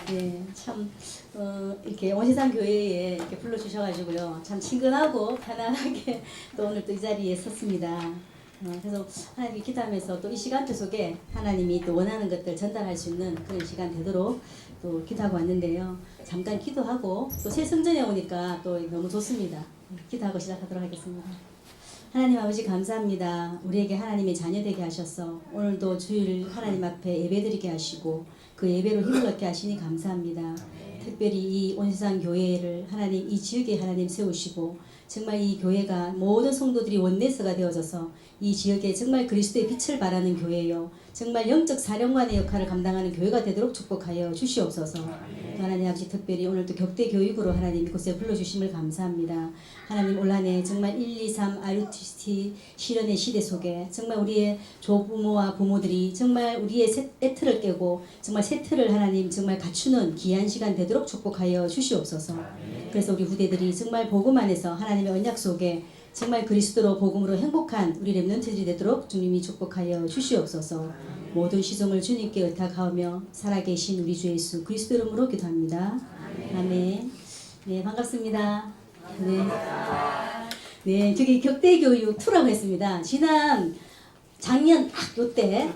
네, 참 이렇게 원시산 교회에 이렇게 불러주셔가지고요, 참 친근하고 편안하게 또 오늘 또 이 자리에 섰습니다. 그래서 하나님께 기도하면서 또 이 시간대 속에 하나님이 또 원하는 것들 전달할 수 있는 그런 시간 되도록 또 기도하고 왔는데요. 잠깐 기도하고 또 새 성전에 오니까 또 너무 좋습니다. 기도하고 시작하도록 하겠습니다. 하나님 아버지 감사합니다. 우리에게 하나님의 자녀 되게 하셔서 오늘도 주일 하나님 앞에 예배드리게 하시고 그 예배로 힘을 얻게 하시니 감사합니다. 특별히 이 온세상 교회를 하나님 이 지역에 하나님 세우시고 정말 이 교회가 모든 성도들이 원내서가 되어져서 이 지역에 정말 그리스도의 빛을 발하는 교회요, 정말 영적 사령관의 역할을 감당하는 교회가 되도록 축복하여 주시옵소서. 하나님 아버지 특별히 오늘도 격대 교육으로 하나님 이곳에 불러주심을 감사합니다. 하나님 올 한해 정말 1, 2, 3 RUTC 실현의 시대 속에 정말 우리의 조부모와 부모들이 정말 우리의 애틀을 깨고 정말 새 틀을 하나님 정말 갖추는 귀한 시간 되도록 축복하여 주시옵소서. 그래서 우리 후대들이 정말 복음 안에서 하나님의 언약 속에 정말 그리스도로 복음으로 행복한 우리 렘넌트들이 되도록 주님이 축복하여 주시옵소서. 모든 시종을 주님께 의탁하며 살아계신 우리 주 예수 그리스도 이름으로 기도합니다. 아멘. 네, 반갑습니다. 네. 네, 저기 격대교육 2라고 했습니다. 작년 딱 요때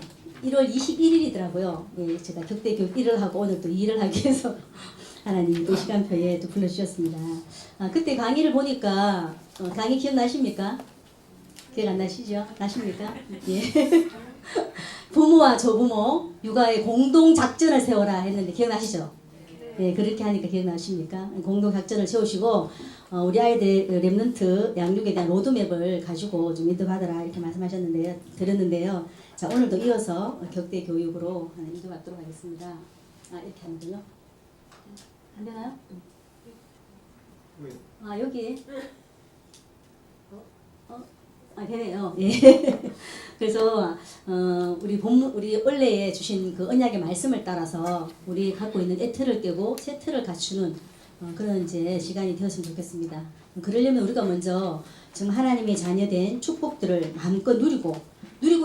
1월 21일이더라고요. 네, 제가 격대교육 1을 하고 오늘 또 2를 하기 위해서 하나님 또 시간표에 또 불러주셨습니다. 그때 강의를 보니까 강의 기억나십니까? 기억 안 나시죠? 나십니까? 예. 부모와 조부모 육아에 공동 작전을 세워라 했는데 기억나시죠? 네, 그렇게 하니까 기억나십니까? 공동 작전을 세우시고 우리 아이들 렘넌트 양육에 대한 로드맵을 가지고 좀 인도받아라 이렇게 말씀하셨는데요, 들었는데요. 자, 오늘도 이어서 격대 교육으로 인도받도록 하겠습니다. 이렇게 하면 되요? 안 되나요? 여기. 되네요. 예. 그래서 우리 원래에 주신 그 언약의 말씀을 따라서 우리 갖고 있는 애틀을 깨고 새 틀을 갖추는 그런 이제 시간이 되었으면 좋겠습니다. 그러려면 우리가 먼저 지금 하나님의 자녀된 축복들을 마음껏 누리고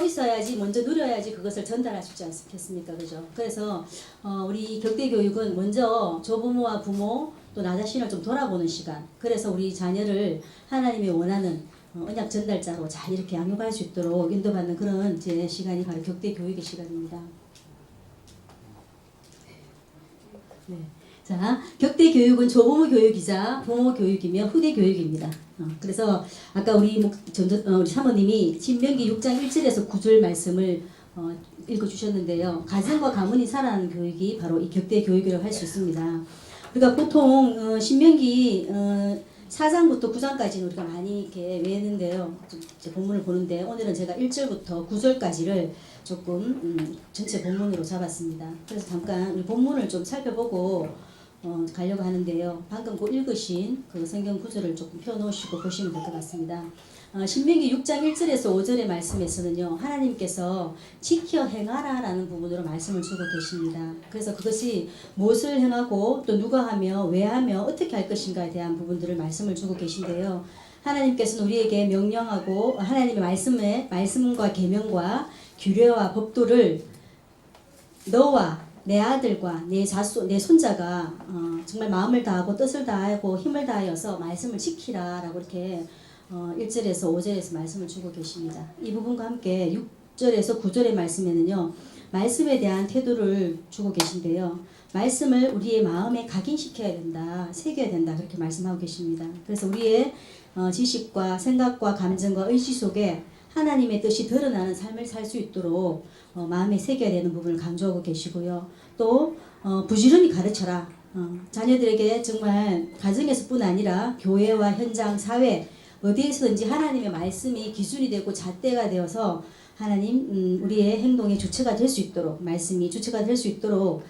있어야지, 먼저 누려야지 그것을 전달할 수 있지 않겠습니까? 그죠? 그래서 우리 격대 교육은 먼저 조부모와 부모 또 나 자신을 좀 돌아보는 시간. 그래서 우리 자녀를 하나님이 원하는 언약 전달자로 잘 이렇게 양육할 수 있도록 인도받는 그런 제 시간이 바로 격대 교육의 시간입니다. 네. 자, 격대 교육은 조부모 교육이자 부모 교육이며 후대 교육입니다. 그래서 아까 우리 사모님이 신명기 6장 1절에서 9절 말씀을 읽어주셨는데요. 가정과 가문이 살아나는 교육이 바로 이 격대 교육이라고 할 수 있습니다. 우리가 보통 신명기 4장부터 9장까지는 우리가 많이 이렇게 외우는데요. 이제 본문을 보는데 오늘은 제가 1절부터 9절까지를 조금 전체 본문으로 잡았습니다. 그래서 잠깐 우리 본문을 좀 살펴보고 가려고 하는데요. 방금 그 읽으신 그 성경 구절을 조금 펴놓으시고 보시면 될 것 같습니다. 신명기 6장 1절에서 5절의 말씀에서는요, 하나님께서 지켜 행하라 라는 부분으로 말씀을 주고 계십니다. 그래서 그것이 무엇을 행하고 또 누가 하며 왜 하며 어떻게 할 것인가에 대한 부분들을 말씀을 주고 계신데요. 하나님께서는 우리에게 명령하고 하나님의 말씀과 계명과 규례와 법도를 너와 내 아들과 내 손자가 정말 마음을 다하고 뜻을 다하고 힘을 다하여서 말씀을 지키라 라고 이렇게 1절에서 5절에서 말씀을 주고 계십니다. 이 부분과 함께 6절에서 9절의 말씀에는요, 말씀에 대한 태도를 주고 계신데요. 말씀을 우리의 마음에 각인시켜야 된다, 새겨야 된다 그렇게 말씀하고 계십니다. 그래서 우리의 지식과 생각과 감정과 의지 속에 하나님의 뜻이 드러나는 삶을 살 수 있도록 마음에 새겨야 되는 부분을 강조하고 계시고요. 또 부지런히 가르쳐라. 자녀들에게 정말 가정에서뿐 아니라 교회와 현장, 사회 어디에서든지 하나님의 말씀이 기준이 되고 잣대가 되어서 하나님 우리의 행동의 주체가 될 수 있도록, 말씀이 주체가 될 수 있도록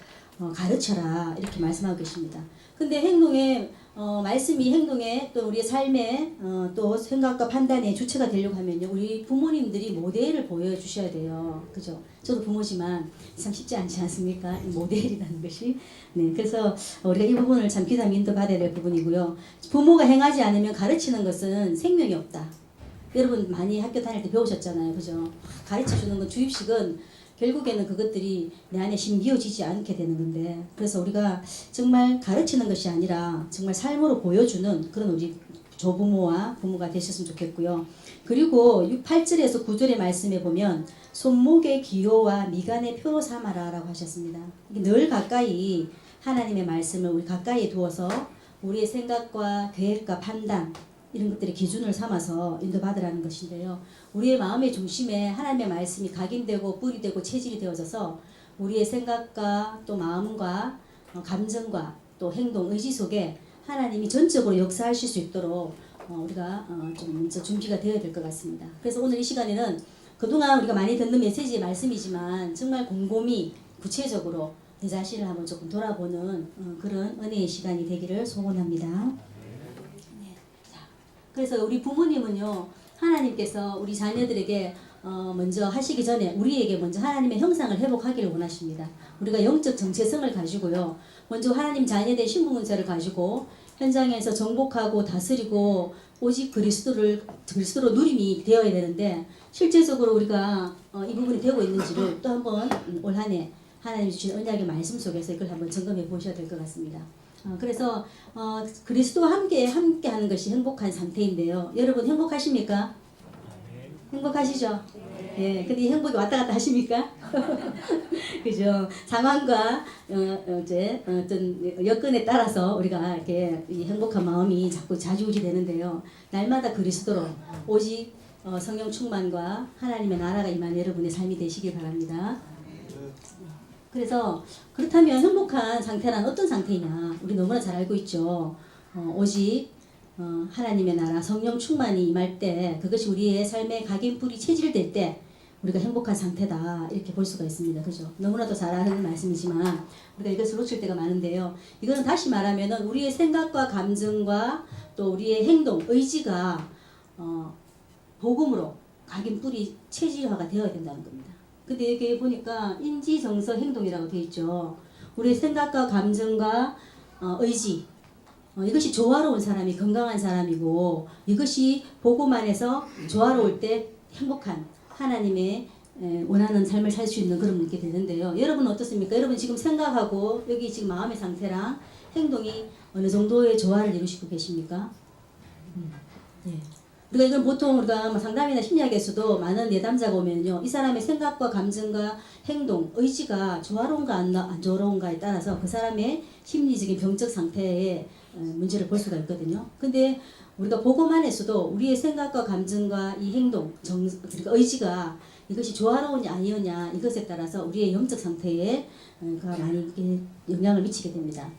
가르쳐라 이렇게 말씀하고 계십니다. 근데 말씀이 행동에 또 우리의 삶에 또 생각과 판단의 주체가 되려고 하면요, 우리 부모님들이 모델을 보여주셔야 돼요. 그죠? 저도 부모지만 참 쉽지 않지 않습니까? 모델이라는 것이. 네, 그래서 우리가 이 부분을 참 귀담 인도받아야 될 부분이고요. 부모가 행하지 않으면 가르치는 것은 생명이 없다. 여러분 많이 학교 다닐 때 배우셨잖아요. 그죠? 가르쳐주는 건 주입식은 결국에는 그것들이 내 안에 심기어지지 않게 되는 건데, 그래서 우리가 정말 가르치는 것이 아니라 정말 삶으로 보여주는 그런 우리 조부모와 부모가 되셨으면 좋겠고요. 그리고 8절에서 9절의 말씀에 보면 손목의 기호와 미간의 표로 삼아라 라고 하셨습니다. 늘 가까이 하나님의 말씀을 우리 가까이에 두어서 우리의 생각과 계획과 판단 이런 것들이 기준을 삼아서 인도받으라는 것인데요. 우리의 마음의 중심에 하나님의 말씀이 각인되고 뿌리 되고 체질이 되어져서 우리의 생각과 또 마음과 감정과 또 행동, 의지 속에 하나님이 전적으로 역사하실 수 있도록 우리가 좀 먼저 준비가 되어야 될 것 같습니다. 그래서 오늘 이 시간에는 그동안 우리가 많이 듣는 메시지의 말씀이지만 정말 곰곰이 구체적으로 내 자신을 한번 조금 돌아보는 그런 은혜의 시간이 되기를 소원합니다. 네. 자, 그래서 우리 부모님은요, 하나님께서 우리 자녀들에게 먼저 하시기 전에 우리에게 먼저 하나님의 형상을 회복하기를 원하십니다. 우리가 영적 정체성을 가지고요, 먼저 하나님 자녀된 신분문서를 가지고 현장에서 정복하고 다스리고 오직 그리스도로 누림이 되어야 되는데, 실제적으로 우리가 이 부분이 되고 있는지를 또 한번 올 한 해 하나님 주신 언약의 말씀 속에서 이걸 한번 점검해 보셔야 될 것 같습니다. 그래서 그리스도와 함께 하는 것이 행복한 상태인데요. 여러분 행복하십니까? 행복하시죠? 예. 근데 이 행복이 왔다 갔다 하십니까? 그죠? 상황과 어떤 여건에 따라서 우리가 이렇게 이 행복한 마음이 자꾸 좌지우지 되는데요. 날마다 그리스도로 오직 성령 충만과 하나님의 나라가 임한 여러분의 삶이 되시길 바랍니다. 그래서 그렇다면 행복한 상태란 어떤 상태냐? 우리 너무나 잘 알고 있죠. 오직 하나님의 나라 성령 충만이 임할 때, 그것이 우리의 삶의 각인뿌리 체질될 때 우리가 행복한 상태다 이렇게 볼 수가 있습니다. 그죠? 너무나도 잘 아는 말씀이지만 우리가 이것을 놓칠 때가 많은데요. 이거는 다시 말하면 우리의 생각과 감정과 또 우리의 행동, 의지가 복음으로 각인뿌리 체질화가 되어야 된다는 겁니다. 근데 여기 보니까 인지, 정서, 행동이라고 되어 있죠. 우리의 생각과 감정과 의지, 이것이 조화로운 사람이 건강한 사람이고, 이것이 복음 안에서 조화로울 때 행복한 하나님의 원하는 삶을 살 수 있는 그런 분이 되는데요. 여러분은 어떻습니까? 여러분 지금 생각하고 여기 지금 마음의 상태랑 행동이 어느 정도의 조화를 이루시고 계십니까? 예. 우리가 이건 보통 우리가 상담이나 심리학에서도 많은 내담자가 오면요, 이 사람의 생각과 감정과 행동, 의지가 조화로운가 안 조화로운가에 따라서 그 사람의 심리적인 병적 상태에 문제를 볼 수가 있거든요. 근데 우리가 복음 안에서도 우리의 생각과 감정과 이 행동, 그러니까 의지가 이것이 조화로우냐 아니었냐 이것에 따라서 우리의 영적 상태에 많이 영향을 미치게 됩니다.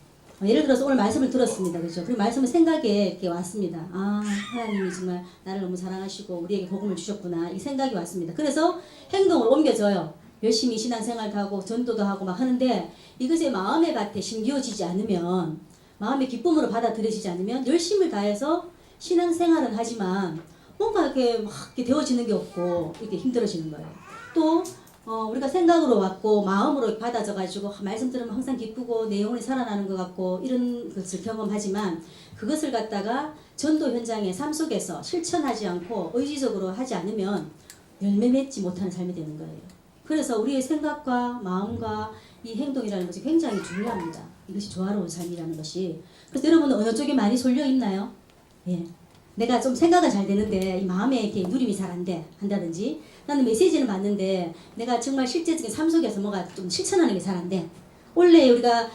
예를 들어서 오늘 말씀을 들었습니다. 그죠? 그 말씀은 생각에 이렇게 왔습니다. 아, 하나님이 정말 나를 너무 사랑하시고 우리에게 복음을 주셨구나. 이 생각이 왔습니다. 그래서 행동으로 옮겨져요. 열심히 신앙생활도 하고 전도도 하고 막 하는데, 이것의 마음의 밭에 심기어지지 않으면, 마음의 기쁨으로 받아들여지지 않으면 열심을 다해서 신앙생활은 하지만 뭔가 이렇게 막 이렇게 되어지는 게 없고 이렇게 힘들어지는 거예요. 또 우리가 생각으로 왔고 마음으로 받아져 가지고 말씀 들으면 항상 기쁘고 내 영혼이 살아나는 것 같고 이런 것을 경험하지만, 그것을 갖다가 전도 현장의 삶 속에서 실천하지 않고 의지적으로 하지 않으면 열매 맺지 못하는 삶이 되는 거예요. 그래서 우리의 생각과 마음과 이 행동이라는 것이 굉장히 중요합니다. 이것이 조화로운 삶이라는 것이. 그래서 여러분은 어느 쪽에 많이 쏠려 있나요? 예. 내가 좀 생각은 잘 되는데 이 마음에 이렇게 누림이 잘 안 돼 한다든지, 나는 메시지는 받는데 내가 정말 실제적인 삶 속에서 뭐가 좀 실천하는 게 잘 안 돼. 원래 우리가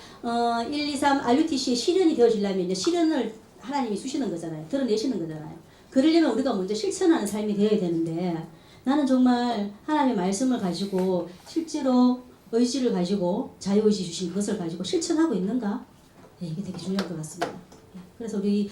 1, 2, 3 RUTC의 실현이 되어지려면 실현을 하나님이 주시는 거잖아요. 드러내시는 거잖아요. 그러려면 우리가 먼저 실천하는 삶이 되어야 되는데, 나는 정말 하나님의 말씀을 가지고 실제로 의지를 가지고 자유의지 주신 그것을 가지고 실천하고 있는가? 네, 이게 되게 중요한 것 같습니다. 그래서 우리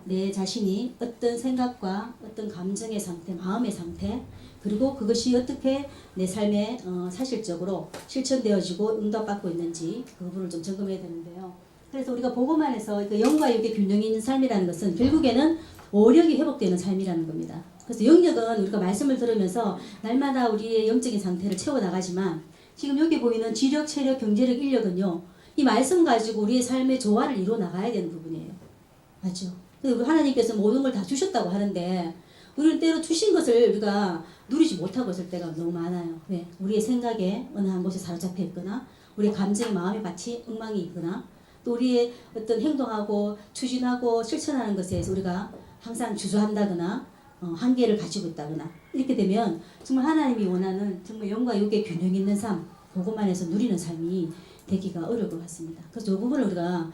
내 자신이 어떤 생각과 어떤 감정의 상태, 마음의 상태, 그리고 그것이 어떻게 내 삶에 사실적으로 실천되어지고 응답받고 있는지 그 부분을 좀 점검해야 되는데요. 그래서 우리가 복음 안에서 그 영과 육의 균형이 있는 삶이라는 것은 결국에는 오력이 회복되는 삶이라는 겁니다. 그래서 영역은 우리가 말씀을 들으면서 날마다 우리의 영적인 상태를 채워나가지만, 지금 여기 보이는 지력, 체력, 경제력, 인력은요, 이 말씀 가지고 우리의 삶의 조화를 이루어 나가야 되는 부분이에요. 맞죠? 우리 하나님께서 모든 걸 다 주셨다고 하는데 우리는 때로 주신 것을 우리가 누리지 못하고 있을 때가 너무 많아요. 왜? 우리의 생각에 어느 한 곳에 사로잡혀 있거나 우리의 감정의 마음의 밭이 엉망이 있거나 또 우리의 어떤 행동하고 추진하고 실천하는 것에 서 우리가 항상 주저한다거나 한계를 가지고 있다거나 이렇게 되면 정말 하나님이 원하는 정말 영과 육의 균형 있는 삶 그것만 해서 누리는 삶이 되기가 어려울 것 같습니다. 그래서 이 부분을 우리가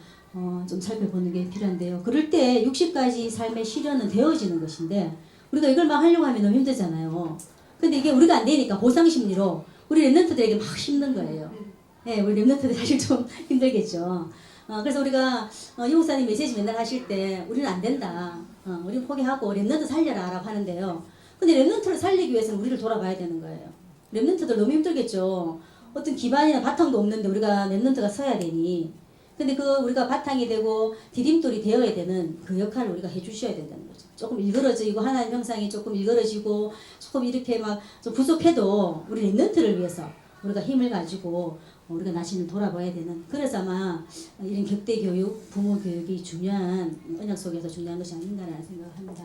좀 살펴보는 게 필요한데요. 그럴 때 60가지 삶의 실현은 되어지는 것인데 우리가 이걸 막 하려고 하면 너무 힘들잖아요. 근데 이게 우리가 안 되니까 보상심리로 우리 랩런트들에게 막 심는 거예요. 네, 우리 랩런트들 사실 좀 힘들겠죠. 그래서 우리가 이 목사님 메시지 맨날 하실 때 우리는 안 된다. 우리는 포기하고 랩런트 살려라 라고 하는데요. 근데 랩런트를 살리기 위해서는 우리를 돌아봐야 되는 거예요. 랩런트들 너무 힘들겠죠. 어떤 기반이나 바탕도 없는데 우리가 랩런트가 서야 되니. 근데 우리가 바탕이 되고 디딤돌이 되어야 되는 그 역할을 우리가 해주셔야 된다는 거죠. 조금 일그러지고 하나님 형상이 조금 일그러지고 조금 이렇게 막 좀 부족해도 우리 랩런트를 위해서 우리가 힘을 가지고 우리가 나신을 돌아봐야 되는 그래서 아마 이런 격대 교육, 부모 교육이 중요한 언약 속에서 중요한 것이 아닌가라는 생각을 합니다.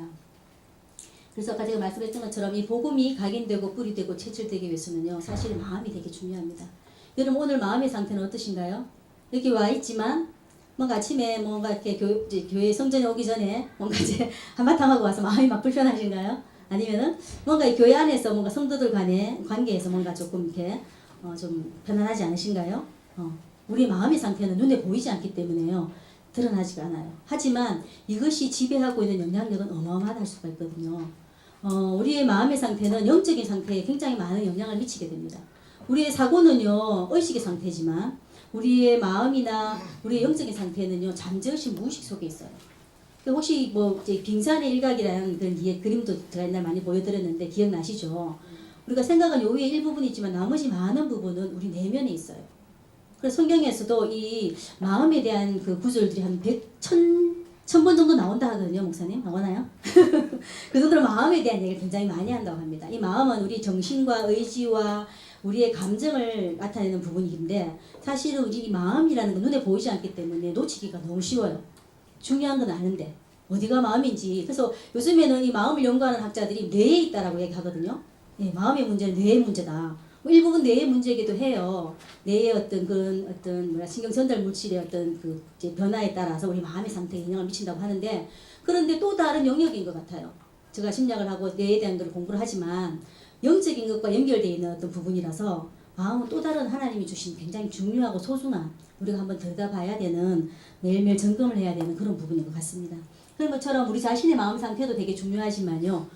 그래서 아까 제가 말씀했던 것처럼 이 복음이 각인되고 뿌리되고 체질되기 위해서는요 사실 마음이 되게 중요합니다. 여러분 오늘 마음의 상태는 어떠신가요? 여기 와 있지만 뭔가 아침에 뭔가 이렇게 교회 성전에 오기 전에 뭔가 이제 한바탕 하고 와서 마음이 막 불편하신가요? 아니면은 뭔가 이 교회 안에서 뭔가 성도들 간의 관계에서 뭔가 조금 이렇게 좀 편안하지 않으신가요? 우리 마음의 상태는 눈에 보이지 않기 때문에요. 드러나지가 않아요. 하지만 이것이 지배하고 있는 영향력은 어마어마할 수가 있거든요. 우리의 마음의 상태는 영적인 상태에 굉장히 많은 영향을 미치게 됩니다. 우리의 사고는요, 의식의 상태지만 우리의 마음이나 우리의 영적인 상태는요, 잠재의식 무의식 속에 있어요. 혹시 뭐 이제 빙산의 일각이라는 그런 그림도 제가 옛날 많이 보여드렸는데 기억나시죠? 우리가 생각은 요 위에 일부분이 있지만 나머지 많은 부분은 우리 내면에 있어요. 그래서 성경에서도 이 마음에 대한 그 구절들이 한 1000번 정도 나온다 하거든요, 목사님. 나오나요? 그 정도로 마음에 대한 얘기를 굉장히 많이 한다고 합니다. 이 마음은 우리 정신과 의지와 우리의 감정을 나타내는 부분인데 사실은 이 마음이라는 건 눈에 보이지 않기 때문에 놓치기가 너무 쉬워요. 중요한 건 아는데 어디가 마음인지. 그래서 요즘에는 이 마음을 연구하는 학자들이 뇌에 있다라고 얘기하거든요. 네, 마음의 문제는 뇌의 문제다. 뭐 일부분 뇌의 문제이기도 해요. 뇌의 어떤 신경 전달 물질의 어떤 그 이제 변화에 따라서 우리 마음의 상태에 영향을 미친다고 하는데 그런데 또 다른 영역인 것 같아요. 제가 심리학을 하고 뇌에 대한 걸 공부를 하지만 영적인 것과 연결되어 있는 어떤 부분이라서 마음은 또 다른 하나님이 주신 굉장히 중요하고 소중한 우리가 한번 들여다봐야 되는 매일매일 점검을 해야 되는 그런 부분인 것 같습니다. 그런 것처럼 우리 자신의 마음 상태도 되게 중요하지만요.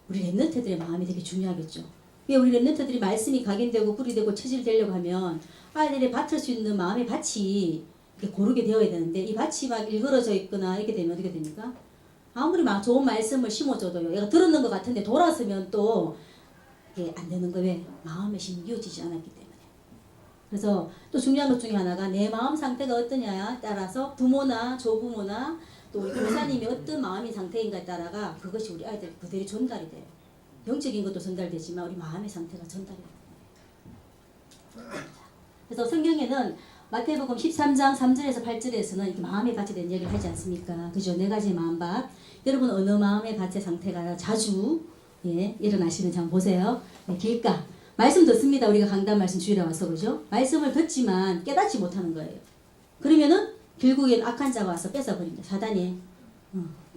우리 랩런트들의 마음이 되게 중요하겠죠. 왜 우리 랩런트들이 말씀이 각인되고 뿌리되고 체질되려고 하면 아이들이 받을 수 있는 마음의 밭이 이렇게 고르게 되어야 되는데 이 밭이 막 일그러져 있거나 이렇게 되면 어떻게 됩니까? 아무리 막 좋은 말씀을 심어줘도요. 얘가 들었는 것 같은데 돌아서면 또 이게 안 되는 거예요. 왜? 마음에 심겨지지 않았기 때문에. 그래서 또 중요한 것 중에 하나가 내 마음 상태가 어떠냐에 따라서 부모나 조부모나 또 우리 교사님이 어떤 마음의 상태인가에 따라가 그것이 우리 아이들 그대로 전달이 돼요. 영적인 것도 전달되지만 우리 마음의 상태가 전달이 돼요. 그래서 성경에는 마태복음 13장 3절에서 8절에서는 이렇게 마음의 밭에 대한 얘기를 하지 않습니까? 그죠? 네 가지 마음밭. 여러분 어느 마음의 밭의 상태가 자주 일어나시는지 한번 보세요. 길가. 말씀 듣습니다. 우리가 강단 말씀 주일에 와서 그죠? 말씀을 듣지만 깨닫지 못하는 거예요. 그러면은 결국엔 악한 자가 와서 뺏어버립니다. 사단이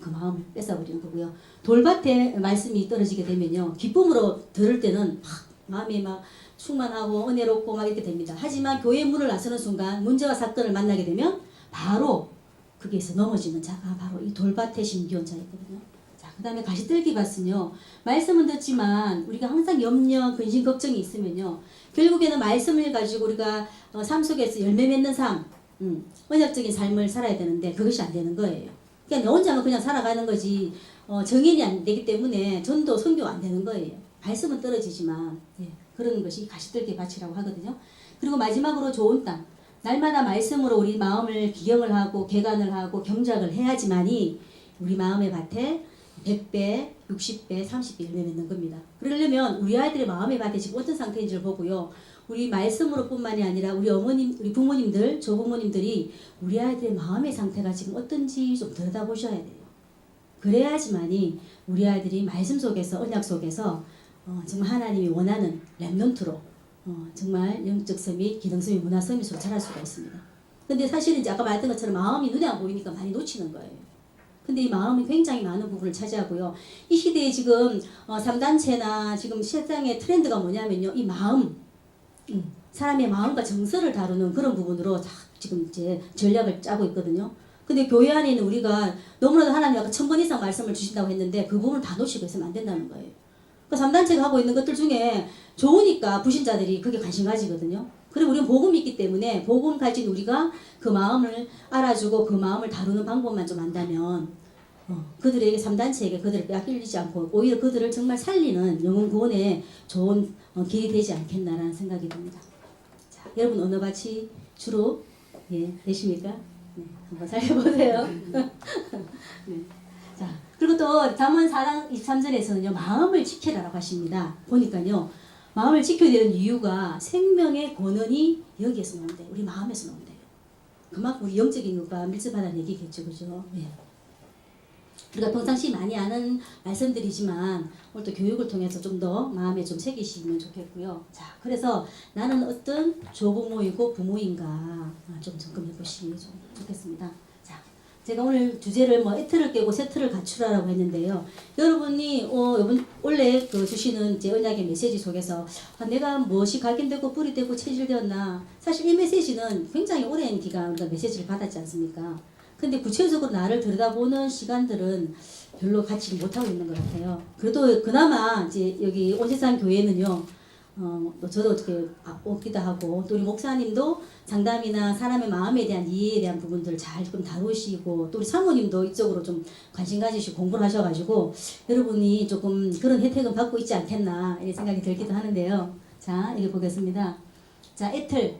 그 마음을 뺏어버리는 거고요. 돌밭에 말씀이 떨어지게 되면요. 기쁨으로 들을 때는 막 마음이 막 충만하고 은혜롭고 막 이렇게 됩니다. 하지만 교회 문을 나서는 순간 문제와 사건을 만나게 되면 바로 거기에서 넘어지는 자가 바로 이 돌밭에 심기온 자였거든요. 자, 그 다음에 가시떨기 밭은요. 말씀은 듣지만 우리가 항상 염려, 근심, 걱정이 있으면요. 결국에는 말씀을 가지고 우리가 삶 속에서 열매 맺는 삶, 언약적인 삶을 살아야 되는데 그것이 안 되는 거예요. 그냥 너 혼자만 그냥 살아가는 거지 정인이 안 되기 때문에 전도, 선교가 안 되는 거예요. 말씀은 떨어지지만 그런 것이 가시떨기 밭이라고 하거든요. 그리고 마지막으로 좋은 땅. 날마다 말씀으로 우리 마음을 기경을 하고 개간을 하고 경작을 해야지만이 우리 마음의 밭에 100배, 60배, 30배 열매 맺는 겁니다. 그러려면 우리 아이들의 마음의 밭에 지금 어떤 상태인지를 보고요. 우리 말씀으로 뿐만이 아니라 우리 어머님, 우리 부모님들, 조부모님들이 우리 아이들의 마음의 상태가 지금 어떤지 좀 들여다보셔야 돼요. 그래야지만이 우리 아이들이 말씀 속에서 언약 속에서 정말 하나님이 원하는 렘넌트로 정말 영적 서밋, 기능 서밋, 문화 서밋으로 자랄 수가 있습니다. 근데 사실은 이제 아까 말했던 것처럼 마음이 눈에 안 보이니까 많이 놓치는 거예요. 근데 이 마음이 굉장히 많은 부분을 차지하고요. 이 시대에 지금 3단체나 지금 세상의 트렌드가 뭐냐면요. 이 마음, 사람의 마음과 정서를 다루는 그런 부분으로 다 지금 이제 전략을 짜고 있거든요. 근데 교회 안에 있는 우리가 너무나도 하나님 아까 1000번 이상 말씀을 주신다고 했는데 그 부분을 다 놓치고 있으면 안 된다는 거예요. 그 3단체가 하고 있는 것들 중에 좋으니까 불신자들이 그게 관심 가지거든요. 그리고 우리는 복음이 있기 때문에 복음 가진 우리가 그 마음을 알아주고 그 마음을 다루는 방법만 좀 안다면 그들에게 3단체에게 그들을 빼앗기지 않고 오히려 그들을 정말 살리는 영혼 구원의 좋은 길이 되지 않겠나라는 생각이 듭니다. 자, 여러분 어느 밭이 주로 되십니까? 네, 한번 살펴보세요. 네. 자, 그리고 또 잠언 4장 23절에서는요 마음을 지키라라고 하십니다. 보니까요 마음을 지켜야 되는 이유가 생명의 권원이 여기에서 나온대요. 우리 마음에서 나온대요. 그만큼 우리 영적인 것과 밀접하다는 얘기겠죠, 그죠? 네. 우리가 평상시 많이 아는 말씀들이지만 오늘 또 교육을 통해서 좀 더 마음에 좀 새기시면 좋겠고요. 자, 그래서 나는 어떤 조부모이고 부모인가 좀 점검해 보시면 좀 좋겠습니다. 자, 제가 오늘 주제를 뭐 애틀을 깨고 새틀을 갖추라라고 했는데요. 여러분이 이번 원래 그 주시는 제 언약의 메시지 속에서 내가 무엇이 각인되고 뿌리 되고 체질되었나, 사실 이 메시지는 굉장히 오랜 기간 우리가 메시지를 받았지 않습니까? 근데 구체적으로 나를 들여다보는 시간들은 별로 갖지 못하고 있는 것 같아요. 그래도 그나마 이제 여기 온세상 교회는요, 또 저도 어떻게 오기도 하고, 또 우리 목사님도 상담이나 사람의 마음에 대한 이해에 대한 부분들을 잘 좀 다루시고, 또 우리 사모님도 이쪽으로 좀 관심 가지시고 공부를 하셔가지고, 여러분이 조금 그런 혜택은 받고 있지 않겠나, 이런 생각이 들기도 하는데요. 자, 여기 보겠습니다. 자, 에틀.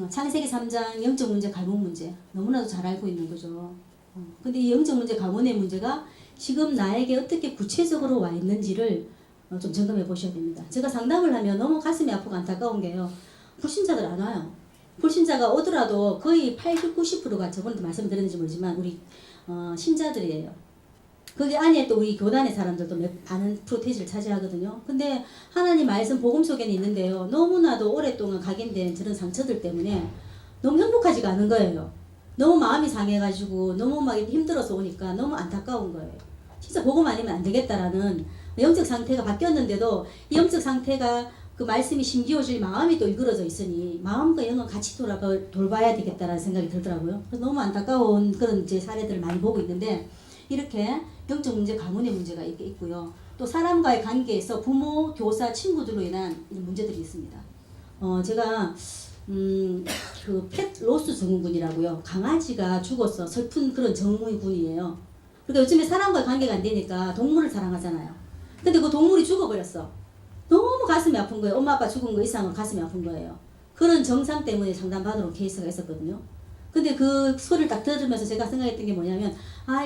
창세기 3장 영적 문제, 가문 문제 너무나도 잘 알고 있는 거죠. 근데 이 영적 문제, 가문의 문제가 지금 나에게 어떻게 구체적으로 와 있는지를 좀 점검해 보셔야 됩니다. 제가 상담을 하면 너무 가슴이 아프고 안타까운 게요. 불신자들 안 와요. 불신자가 오더라도 거의 80, 90%가 저번에도 말씀드렸는지 모르지만 우리 신자들이에요. 거기 안에 또 우리 교단의 사람들도 많은 프로테이지를 차지하거든요. 근데 하나님 말씀 복음 속에는 있는데요. 너무나도 오랫동안 각인된 저런 상처들 때문에 너무 행복하지가 않은 거예요. 너무 마음이 상해가지고 너무 막 힘들어서 오니까 너무 안타까운 거예요. 진짜 복음 아니면 안 되겠다라는 영적 상태가 바뀌었는데도 이 영적 상태가 그 말씀이 심기어질 마음이 또 일그러져 있으니 마음과 영은 같이 돌봐야 되겠다라는 생각이 들더라고요. 그래서 너무 안타까운 그런 제 사례들을 많이 보고 있는데, 이렇게 영적 문제, 가문의 문제가 있고요. 또 사람과의 관계에서 부모, 교사, 친구들로 인한 문제들이 있습니다. 제가 그 펫 로스 증후군이라고요. 강아지가 죽어서 슬픈 그런 증후군이에요. 그러니까 요즘에 사람과의 관계가 안 되니까 동물을 사랑하잖아요. 근데 그 동물이 죽어버렸어. 너무 가슴이 아픈 거예요. 엄마 아빠 죽은 거 이상은 가슴이 아픈 거예요. 그런 정상 때문에 상담받으러 온 케이스가 있었거든요. 근데 그 소리를 딱 들으면서 제가 생각했던 게 뭐냐면,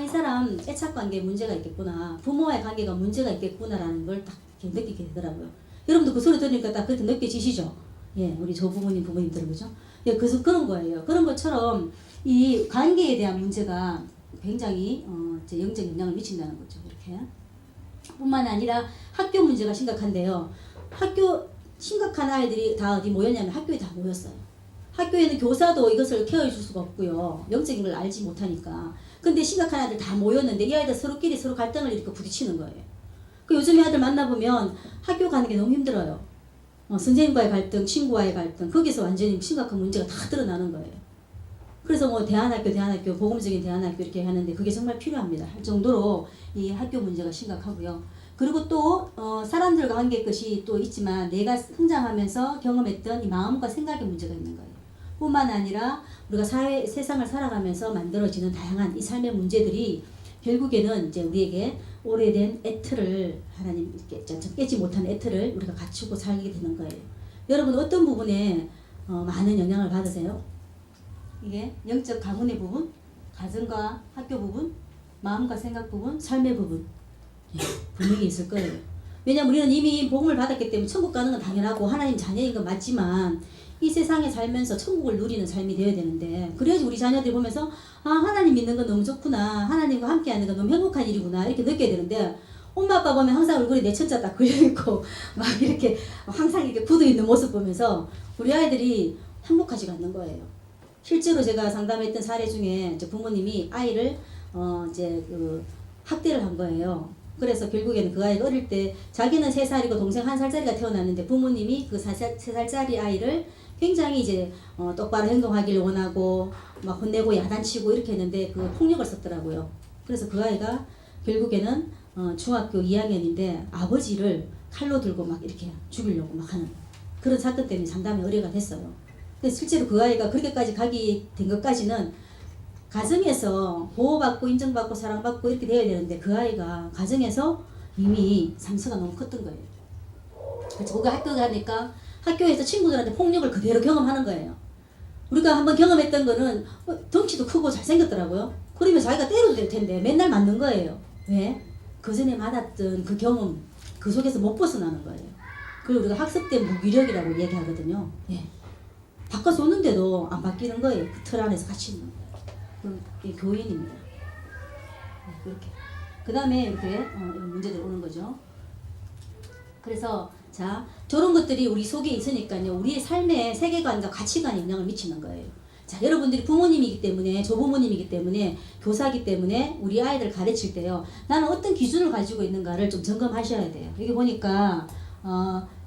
이 사람 애착관계에 문제가 있겠구나, 부모와의 관계가 문제가 있겠구나라는 걸 딱 느끼게 되더라고요. 여러분도 그 소리 들으니까 딱 그렇게 느껴지시죠? 예, 우리 조부모님, 부모님들, 그죠? 예, 그래서 그런 거예요. 그런 것처럼 이 관계에 대한 문제가 굉장히 이제 영적 영향을 미친다는 거죠. 이렇게. 뿐만 아니라 학교 문제가 심각한데요. 학교 심각한 아이들이 다 어디 모였냐면 학교에 다 모였어요. 학교에는 교사도 이것을 케어해 줄 수가 없고요. 영적인 걸 알지 못하니까. 근데 심각한 아이들 다 모였는데 이 아이들 서로끼리 서로 갈등을 이렇게 부딪히는 거예요. 그 요즘에 아이들 만나보면 학교 가는 게 너무 힘들어요. 선생님과의 갈등, 친구와의 갈등, 거기서 완전히 심각한 문제가 다 드러나는 거예요. 그래서 뭐 대안학교, 복음적인 대안학교 이렇게 하는데 그게 정말 필요합니다. 할 정도로 이 학교 문제가 심각하고요. 그리고 또 사람들과 관계의 것이 또 있지만 내가 성장하면서 경험했던 이 마음과 생각의 문제가 있는 거예요. 뿐만 아니라 우리가 세상을 살아가면서 만들어지는 다양한 이 삶의 문제들이 결국에는 이제 우리에게 오래된 애틀을, 하나님 이렇게 깨지 못한 애틀을 우리가 갖추고 살게 되는 거예요. 여러분 어떤 부분에 많은 영향을 받으세요? 이게 영적 가문의 부분, 가정과 학교 부분, 마음과 생각 부분, 삶의 부분, 분명히 있을 거예요. 왜냐면 우리는 이미 복음을 받았기 때문에 천국 가는 건 당연하고 하나님 자녀인 건 맞지만 이 세상에 살면서 천국을 누리는 삶이 되어야 되는데, 그래야지 우리 자녀들이 보면서 아, 하나님 믿는 건 너무 좋구나, 하나님과 함께하는 건 너무 행복한 일이구나 이렇게 느껴야 되는데, 엄마 아빠 보면 항상 얼굴에 내천자 딱 그려있고 막 이렇게 항상 이렇게 굳어있는 모습 보면서 우리 아이들이 행복하지가 않는 거예요. 실제로 제가 상담했던 사례 중에 부모님이 아이를 이제 그 학대를 한 거예요. 그래서 결국에는 그 아이가 어릴 때 자기는 3살이고 동생 1살짜리가 태어났는데 부모님이 그 3살짜리 아이를 굉장히 이제 똑바로 행동하기를 원하고 막 혼내고 야단치고 이렇게 했는데 그 폭력을 썼더라고요. 그래서 그 아이가 결국에는 중학교 2학년인데 아버지를 칼로 들고 막 이렇게 죽이려고 막 하는 그런 사건 때문에 상담에 의뢰가 됐어요. 근데 실제로 그 아이가 그렇게까지 가게 된 것까지는 가정에서 보호받고 인정받고 사랑받고 이렇게 돼야 되는데, 그 아이가 가정에서 이미 상처가 너무 컸던 거예요. 그래서 그가 학교 가니까 학교에서 친구들한테 폭력을 그대로 경험하는 거예요. 우리가 한번 경험했던 거는 덩치도 크고 잘생겼더라고요. 그러면 자기가 때려도 될 텐데 맨날 맞는 거예요. 왜? 그 전에 맞았던 그 경험, 그 속에서 못 벗어나는 거예요. 그걸 우리가 학습된 무기력이라고 얘기하거든요. 예. 바꿔서 오는데도 안 바뀌는 거예요. 그 틀 안에서 같이 있는 거예요. 그게 교인입니다. 네, 그렇게. 그 다음에 이렇게 이런 문제들이 오는 거죠. 그래서 자, 저런 것들이 우리 속에 있으니까요, 우리의 삶의 세계관과 가치관에 영향을 미치는 거예요. 자, 여러분들이 부모님이기 때문에, 조부모님이기 때문에, 교사이기 때문에 우리 아이들 가르칠 때요, 나는 어떤 기준을 가지고 있는가를 좀 점검하셔야 돼요. 여기 보니까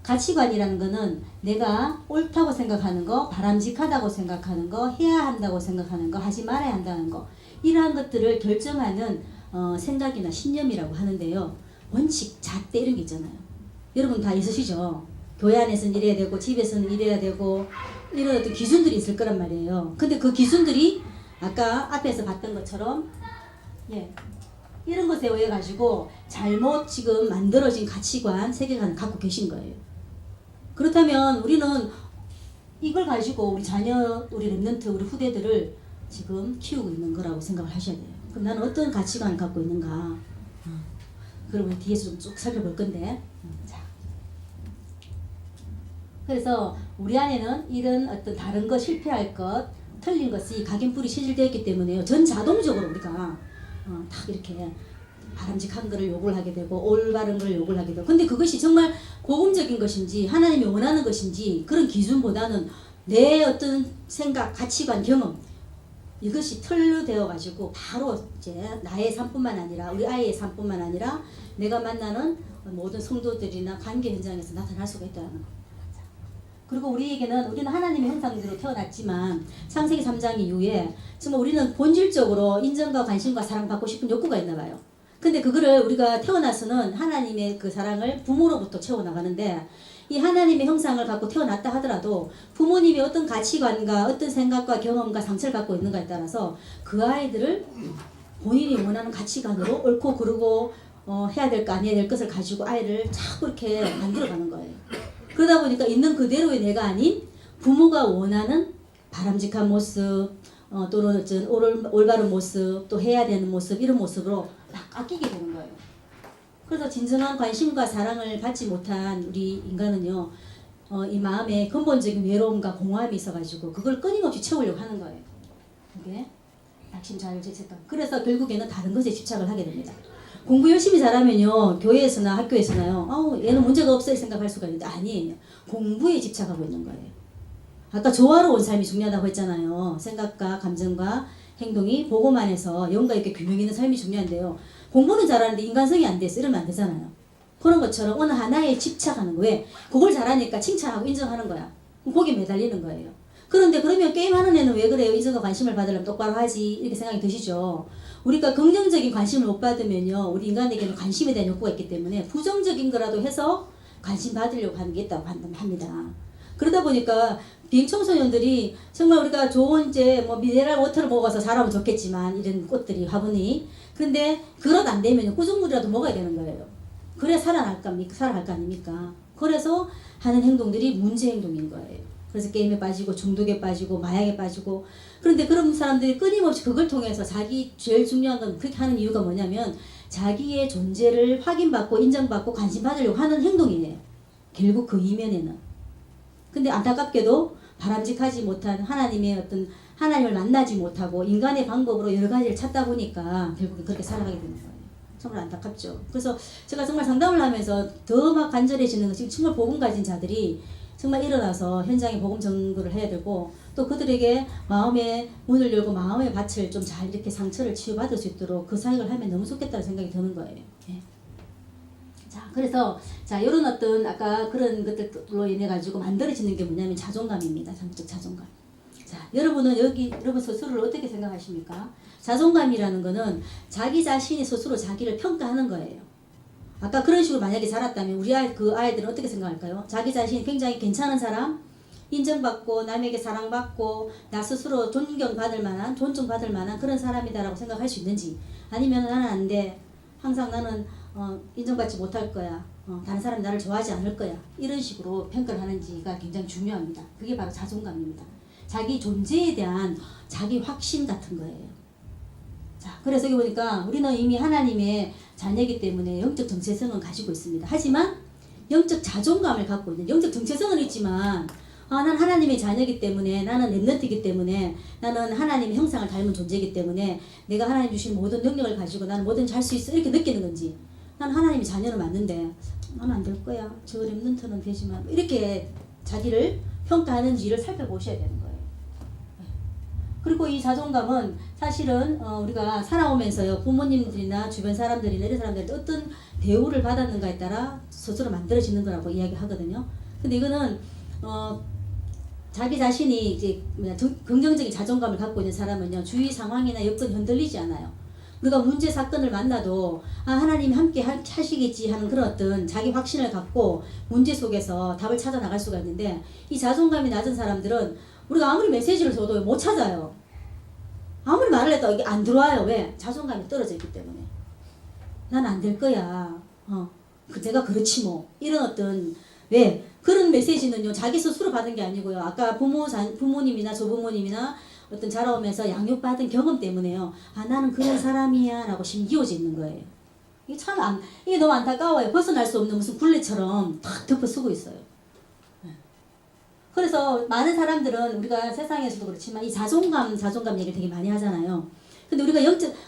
가치관이라는 거는 내가 옳다고 생각하는 거, 바람직하다고 생각하는 거, 해야 한다고 생각하는 거, 하지 말아야 한다는 거, 이러한 것들을 결정하는 생각이나 신념이라고 하는데요. 원칙, 잣대 이런 게 있잖아요. 여러분 다 있으시죠? 교회 안에서는 이래야 되고 집에서는 이래야 되고 이런 어떤 기준들이 있을 거란 말이에요. 근데 그 기준들이 아까 앞에서 봤던 것처럼 이런 것에 의해 가지고 잘못 지금 만들어진 가치관, 세계관을 갖고 계신 거예요. 그렇다면 우리는 이걸 가지고 우리 자녀, 우리 랩런트, 우리 후대들을 지금 키우고 있는 거라고 생각을 하셔야 돼요. 그럼 나는 어떤 가치관을 갖고 있는가? 그럼 우리 뒤에서 좀 쭉 살펴볼 건데, 자. 그래서 우리 안에는 이런 어떤 다른 것, 실패할 것, 틀린 것이 각인뿔이 체질되어 있기 때문에요. 전 자동적으로 우리가 딱 이렇게 바람직한 것을 요구를 하게 되고 올바른 것을 요구를 하게 되고, 근데 그것이 정말 복음적인 것인지 하나님이 원하는 것인지 그런 기준보다는 내 어떤 생각, 가치관, 경험, 이것이 틀로 되어 가지고 바로 이제 나의 삶뿐만 아니라 우리 아이의 삶뿐만 아니라 내가 만나는 모든 성도들이나 관계 현장에서 나타날 수가 있다는 거. 그리고 우리는 하나님의 형상대로 태어났지만 창세기 3장 이후에 정말 우리는 본질적으로 인정과 관심과 사랑받고 싶은 욕구가 있나 봐요. 근데 그거를 우리가 태어나서는 하나님의 그 사랑을 부모로부터 채워나가는데, 이 하나님의 형상을 갖고 태어났다 하더라도 부모님이 어떤 가치관과 어떤 생각과 경험과 상처를 갖고 있는가에 따라서 그 아이들을 본인이 원하는 가치관으로 옳고 그르고 해야 될 거 아니어야 될 것을 가지고 아이를 자꾸 이렇게 만들어가는 거예요. 그러다 보니까 있는 그대로의 내가 아닌 부모가 원하는 바람직한 모습, 또는 어떤 올바른 모습, 또 해야 되는 모습, 이런 모습으로 막 아끼게 되는 거예요. 그래서 진정한 관심과 사랑을 받지 못한 우리 인간은요, 이 마음에 근본적인 외로움과 공허함이 있어가지고 그걸 끊임없이 채우려고 하는 거예요. 이게 낙심자율죄책감. 그래서 결국에는 다른 것에 집착을 하게 됩니다. 공부 열심히 잘하면요, 교회에서나 학교에서나요, 얘는 문제가 없어 생각할 수가 있는데 아니에요. 공부에 집착하고 있는 거예요. 아까 조화로운 삶이 중요하다고 했잖아요. 생각과 감정과 행동이 보고만 해서 영과 있게 균형 있는 삶이 중요한데요. 공부는 잘하는데 인간성이 안 돼서 이러면 안 되잖아요. 그런 것처럼 어느 하나에 집착하는 거예요. 그걸 잘하니까 칭찬하고 인정하는 거야. 거기에 매달리는 거예요. 그런데 그러면 게임하는 애는 왜 그래요? 인정과 관심을 받으려면 똑바로 하지, 이렇게 생각이 드시죠? 우리가 긍정적인 관심을 못 받으면요, 우리 인간에게는 관심에 대한 욕구가 있기 때문에 부정적인 거라도 해서 관심 받으려고 하는 게 있다고 합니다. 그러다 보니까 비행청소년들이 정말 우리가 좋은 이제 뭐 미네랄 워터를 먹어서 자라면 좋겠지만, 이런 꽃들이 화분이, 그런데 그것 안 되면 꾸중물이라도 먹어야 되는 거예요. 그래 살아갈 거 아닙니까? 그래서 하는 행동들이 문제 행동인 거예요. 그래서 게임에 빠지고 중독에 빠지고 마약에 빠지고. 그런데 그런 사람들이 끊임없이 그걸 통해서 자기 제일 중요한 건 그렇게 하는 이유가 뭐냐면 자기의 존재를 확인받고 인정받고 관심받으려고 하는 행동이에요. 결국 그 이면에는. 근데 안타깝게도 바람직하지 못한 하나님의 어떤 하나님을 만나지 못하고 인간의 방법으로 여러 가지를 찾다 보니까 결국엔 그렇게 살아가게 되는 거예요. 정말 안타깝죠. 그래서 제가 정말 상담을 하면서 더 막 간절해지는 것이 정말 복음 가진 자들이 정말 일어나서 현장에 복음 전도를 해야 되고 또 그들에게 마음의 문을 열고 마음의 밭을 좀 잘 이렇게 상처를 치유받을 수 있도록 그 사역을 하면 너무 좋겠다는 생각이 드는 거예요. 예. 자, 그래서 자 이런 어떤 아까 그런 것들로 인해 가지고 만들어지는 게 뭐냐면 자존감입니다. 정적 자존감. 자, 여러분은 여러분 스스로를 어떻게 생각하십니까? 자존감이라는 거는 자기 자신이 스스로 자기를 평가하는 거예요. 아까 그런 식으로 만약에 자랐다면 우리 그 아이들은 어떻게 생각할까요? 자기 자신이 굉장히 괜찮은 사람, 인정받고 남에게 사랑받고 나 스스로 존경받을 만한, 존중받을 만한 그런 사람이다라고 생각할 수 있는지, 아니면 나는 안 돼, 항상 나는 인정받지 못할 거야, 다른 사람이 나를 좋아하지 않을 거야, 이런 식으로 평가를 하는지가 굉장히 중요합니다. 그게 바로 자존감입니다. 자기 존재에 대한 자기 확신 같은 거예요. 자, 그래서 여기 보니까 우리는 이미 하나님의 자녀이기 때문에 영적 정체성은 가지고 있습니다. 하지만 영적 자존감을 갖고 있는, 영적 정체성은 있지만 나는 하나님의 자녀이기 때문에, 나는 렘넌트이기 때문에, 나는 하나님의 형상을 닮은 존재이기 때문에 내가 하나님 주신 모든 능력을 가지고 나는 뭐든지 할 수 있어, 이렇게 느끼는 건지, 나는 하나님의 자녀는 맞는데 나는 안 될 거야, 저 렘넌트는 되지만, 이렇게 자기를 평가하는지를 살펴보셔야 되는 거예요. 그리고 이 자존감은 사실은 우리가 살아오면서요, 부모님들이나 주변 사람들이나 이런 사람들한테 어떤 대우를 받았는가에 따라 스스로 만들어지는 거라고 이야기하거든요. 근데 이거는 자기 자신이 이제 긍정적인 자존감을 갖고 있는 사람은요, 주위 상황이나 여건이 흔들리지 않아요. 우리가 문제 사건을 만나도 하나님이 함께 하시겠지 하는 그런 어떤 자기 확신을 갖고 문제 속에서 답을 찾아 나갈 수가 있는데, 이 자존감이 낮은 사람들은 우리가 아무리 메시지를 줘도 못 찾아요. 아무리 말을 해도 이게 안 들어와요. 왜? 자존감이 떨어져 있기 때문에. 난 안 될 거야. 내가 그렇지 뭐. 이런 어떤, 왜? 그런 메시지는요, 자기 스스로 받은 게 아니고요. 아까 부모님이나 조부모님이나 어떤 자라오면서 양육받은 경험 때문에요. 나는 그런 사람이야 라고 심기워져 있는 거예요. 이게 이게 너무 안타까워요. 벗어날 수 없는 무슨 굴레처럼 탁 덮어 쓰고 있어요. 그래서 많은 사람들은 우리가 세상에서도 그렇지만 이 자존감 얘기를 되게 많이 하잖아요. 근데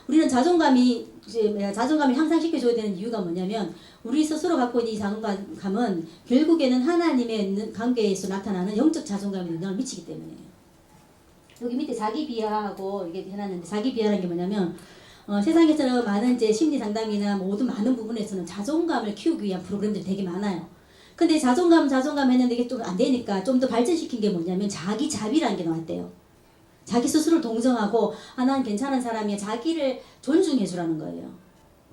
우리는 자존감을 향상시켜줘야 되는 이유가 뭐냐면, 우리 스스로 갖고 있는 이 자존감은 결국에는 하나님의 관계에서 나타나는 영적 자존감에 영향을 미치기 때문이에요. 여기 밑에 자기 비하하고 이게 해놨는데, 자기 비하라는 게 뭐냐면, 세상에서는 많은 이제 심리 상담이나 모든 많은 부분에서는 자존감을 키우기 위한 프로그램들이 되게 많아요. 근데 자존감 했는데 이게 좀 안 되니까 좀 더 발전시킨 게 뭐냐면 자기 자비라는 게 나왔대요. 자기 스스로를 동정하고 난 괜찮은 사람이야. 자기를 존중해주라는 거예요.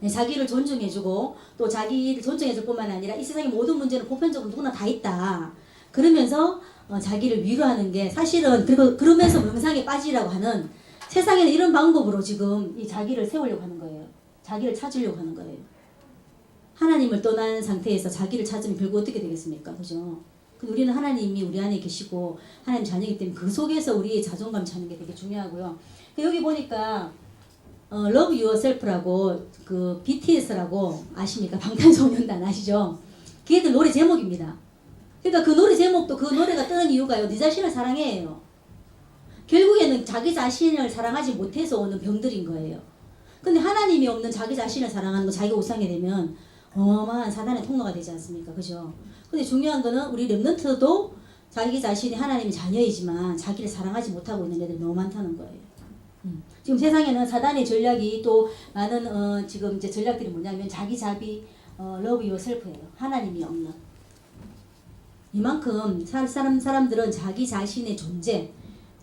자기를 존중해주고 또 자기를 존중해줄 뿐만 아니라 이 세상의 모든 문제는 보편적으로 누구나 다 있다. 그러면서 자기를 위로하는 게 사실은, 그리고 그러면서 명상에 빠지라고 하는, 세상에는 이런 방법으로 지금 이 자기를 세우려고 하는 거예요. 자기를 찾으려고 하는 거예요. 하나님을 떠난 상태에서 자기를 찾으면 결국 어떻게 되겠습니까? 그죠? 근데 우리는 하나님이 우리 안에 계시고 하나님 자녀이기 때문에 그 속에서 우리의 자존감 찾는 게 되게 중요하고요. 여기 보니까 Love Yourself라고 그 BTS라고 아십니까? 방탄소년단 아시죠? 걔들 노래 제목입니다. 그러니까 그 노래 제목도 그 노래가 뜨는 이유가요, 네 자신을 사랑해요. 결국에는 자기 자신을 사랑하지 못해서 오는 병들인 거예요. 근데 하나님이 없는 자기 자신을 사랑하는 거, 자기가 우상이 되면 어마어마한 사단의 통로가 되지 않습니까? 그죠? 근데 중요한 거는 우리 렘넌트도 자기 자신이 하나님의 자녀이지만 자기를 사랑하지 못하고 있는 애들이 너무 많다는 거예요. 지금 세상에는 사단의 전략이 또 많은 지금 이제 전략들이 뭐냐면 자기 자비, love yourself예요. 하나님이 없는. 이만큼 사람들은 자기 자신의 존재,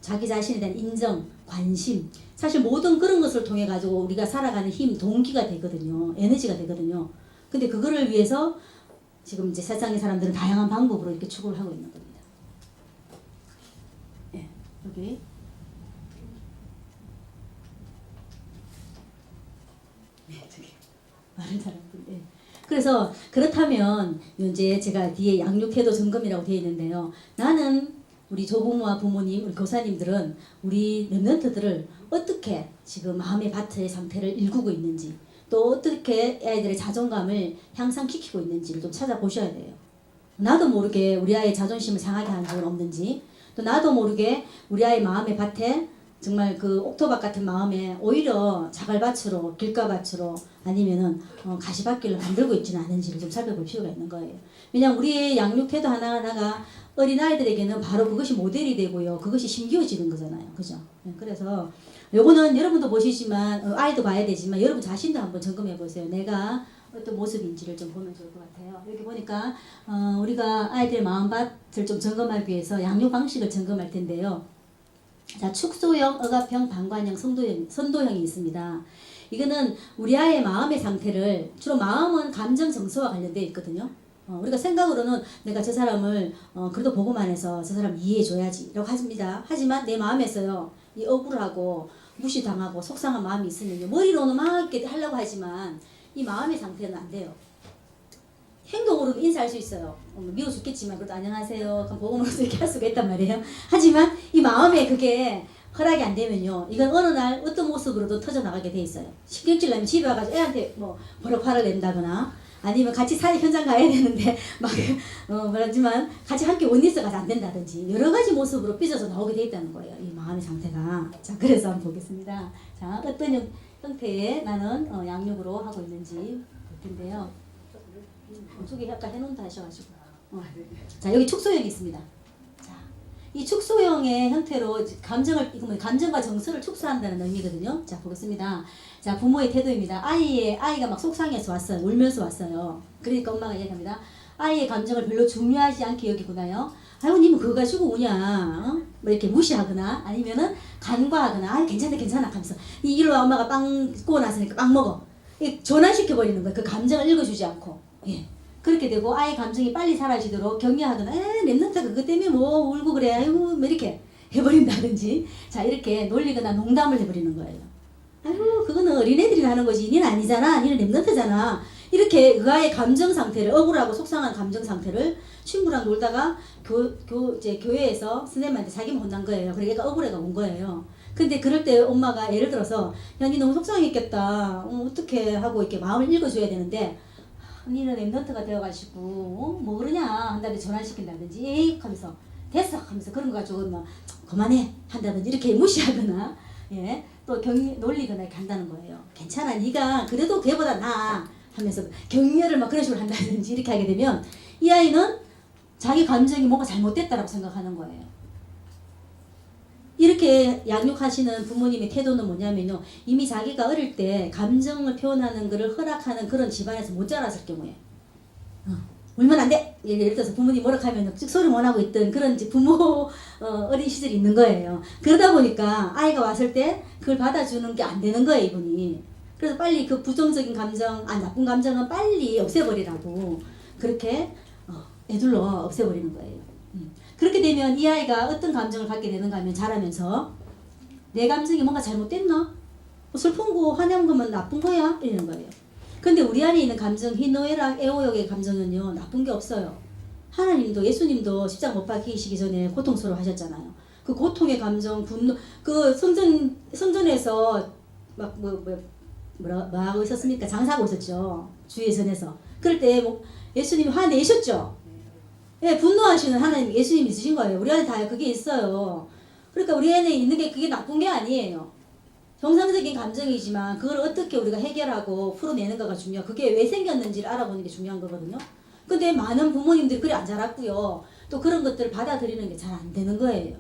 자기 자신에 대한 인정, 관심, 사실 모든 그런 것을 통해 가지고 우리가 살아가는 힘, 동기가 되거든요. 에너지가 되거든요. 근데 그거를 위해서 지금 이제 세상의 사람들은 다양한 방법으로 이렇게 추구를 하고 있는 겁니다. 예, 여기. 네, 저기. 말을 잘하는데. 그래서 그렇다면 이제 제가 뒤에 양육태도 점검이라고 되어 있는데요. 나는 우리 조부모와 부모님, 우리 교사님들은 우리 렘넌트들을 어떻게 지금 마음의 밭의 상태를 일구고 있는지, 또 어떻게 아이들의 자존감을 향상시키고 있는지를 좀 찾아보셔야 돼요. 나도 모르게 우리 아이의 자존심을 상하게 한 적은 없는지, 또 또 나도 모르게 우리 아이 마음의 밭에 정말 그 옥토밭 같은 마음에 오히려 자갈밭으로 길가밭으로 아니면은 가시밭길로 만들고 있지는 않은지를 좀 살펴볼 필요가 있는 거예요. 왜냐하면 우리의 양육 태도 하나하나가 어린아이들에게는 바로 그것이 모델이 되고요. 그것이 심겨지는 거잖아요. 그죠? 그래서 요거는 여러분도 보시지만 아이도 봐야 되지만 여러분 자신도 한번 점검해 보세요. 내가 어떤 모습인지를 좀 보면 좋을 것 같아요. 여기 보니까 우리가 아이들의 마음밭을 좀 점검하기 위해서 양육 방식을 점검할 텐데요. 자, 축소형, 억압형, 방관형, 선도형이 있습니다. 이거는 우리 아이의 마음의 상태를 주로 마음은 감정 정서와 관련되어 있거든요. 우리가 생각으로는 내가 저 사람을 그래도 보고만 해서 저 사람 이해해 줘야지 라고 하십니다. 하지만 내 마음에서요 이 억울하고 무시당하고 속상한 마음이 있으면요 머리로는 막 이렇게 하려고 하지만 이 마음의 상태는 안 돼요. 행동으로는 인사할 수 있어요. 미워 죽겠지만 그래도 안녕하세요. 그럼 보고으로서 이렇게 할 수가 있단 말이에요. 하지만 이 마음에 그게 허락이 안 되면요. 이건 어느 날 어떤 모습으로도 터져나가게 돼 있어요. 신경질 나면 집에 와가지고 애한테 뭐 버럭 화를 낸다거나 아니면 같이 사회 현장 가야 되는데 막 그렇지만 같이 함께 못 있어가지고 안 된다든지 여러 가지 모습으로 삐져서 나오게 돼 있다는 거예요. 이 마음의 상태가. 자, 그래서 한번 보겠습니다. 자, 어떤 형태의 나는 양육으로 하고 있는지 볼 텐데요. 소개 아까 해놓는다 하셔가지고 자, 여기 축소형이 있습니다. 자, 이 축소형의 형태로 감정과 정서를 축소한다는 의미거든요. 자, 보겠습니다. 자, 부모의 태도입니다. 아이가 막 속상해서 왔어요. 울면서 왔어요. 그러니까 엄마가 얘기합니다. 아이의 감정을 별로 중요하지 않게 여기구나요. 아이고 님은 그거 가지고 우냐 뭐 이렇게 무시하거나 아니면은 간과하거나 아 괜찮아 하면서 이리로 와 엄마가 빵 구워 놨으니까 빵 먹어 전환시켜버리는 거예요. 그 감정을 읽어주지 않고. 예. 그렇게 되고 아이 감정이 빨리 사라지도록 격려하거나 랩런트 그것 때문에 뭐 울고 그래 아이고 뭐 이렇게 해버린다든지 자 이렇게 놀리거나 농담을 해버리는 거예요. 아이고 그거는 어린애들이 하는 거지 니는 아니잖아 니는 랩런트잖아 이렇게 그 아이의 감정 상태를 억울하고 속상한 감정 상태를 친구랑 놀다가 이제 교회에서 선생님한테 자기만 혼난 거예요. 그러니까 얘가 억울해가 온 거예요. 근데 그럴 때 엄마가 예를 들어서 야 니 너무 속상했겠다 어떻게 하고 이렇게 마음을 읽어줘야 되는데 니는 랩런트가 되어가지고 뭐 그러냐 한다든지 전환시킨다든지 에이 하면서 됐어 하면서 그런 거 가지고 뭐 그만해 한다든지 이렇게 무시하거나 예, 또 놀리거나 이렇게 한다는 거예요. 괜찮아 니가 그래도 걔보다 나아 하면서 격려를 막 그런 식으로 한다든지 이렇게 하게 되면 이 아이는 자기 감정이 뭔가 잘못됐다라고 생각하는 거예요. 이렇게 양육하시는 부모님의 태도는 뭐냐면요. 이미 자기가 어릴 때 감정을 표현하는 것을 허락하는 그런 집안에서 못 자랐을 경우에 울면 안 돼! 예를 들어서 부모님 뭐라 하면 소리 못 하고 있던 그런 부모 어린 시절이 있는 거예요. 그러다 보니까 아이가 왔을 때 그걸 받아주는 게 안 되는 거예요, 이분이. 그래서 빨리 그 부정적인 감정, 나쁜 감정은 빨리 없애버리라고 그렇게 애둘러 없애버리는 거예요. 그렇게 되면 이 아이가 어떤 감정을 갖게 되는가 하면 자라면서 내 감정이 뭔가 잘못됐나? 슬픈 거, 화난 거면 나쁜 거야? 이러는 거예요. 근데 우리 안에 있는 감정, 희노애락, 애호욕의 감정은요, 나쁜 게 없어요. 하나님도, 예수님도 십자가 못 박히시기 전에 고통스러워 하셨잖아요. 그 고통의 감정, 분노, 그 성전에서 막 뭐라고 있었습니까? 장사하고 있었죠. 주의 전에서. 그럴 때 예수님이 화내셨죠? 예, 분노하시는 하나님, 예수님이 있으신 거예요. 우리 안에 다 그게 있어요. 그러니까 우리 안에 있는 게 그게 나쁜 게 아니에요. 정상적인 감정이지만 그걸 어떻게 우리가 해결하고 풀어내는가가 중요해요. 그게 왜 생겼는지를 알아보는 게 중요한 거거든요. 근데 많은 부모님들이 그래 안 자랐고요. 또 그런 것들을 받아들이는 게 잘 안 되는 거예요.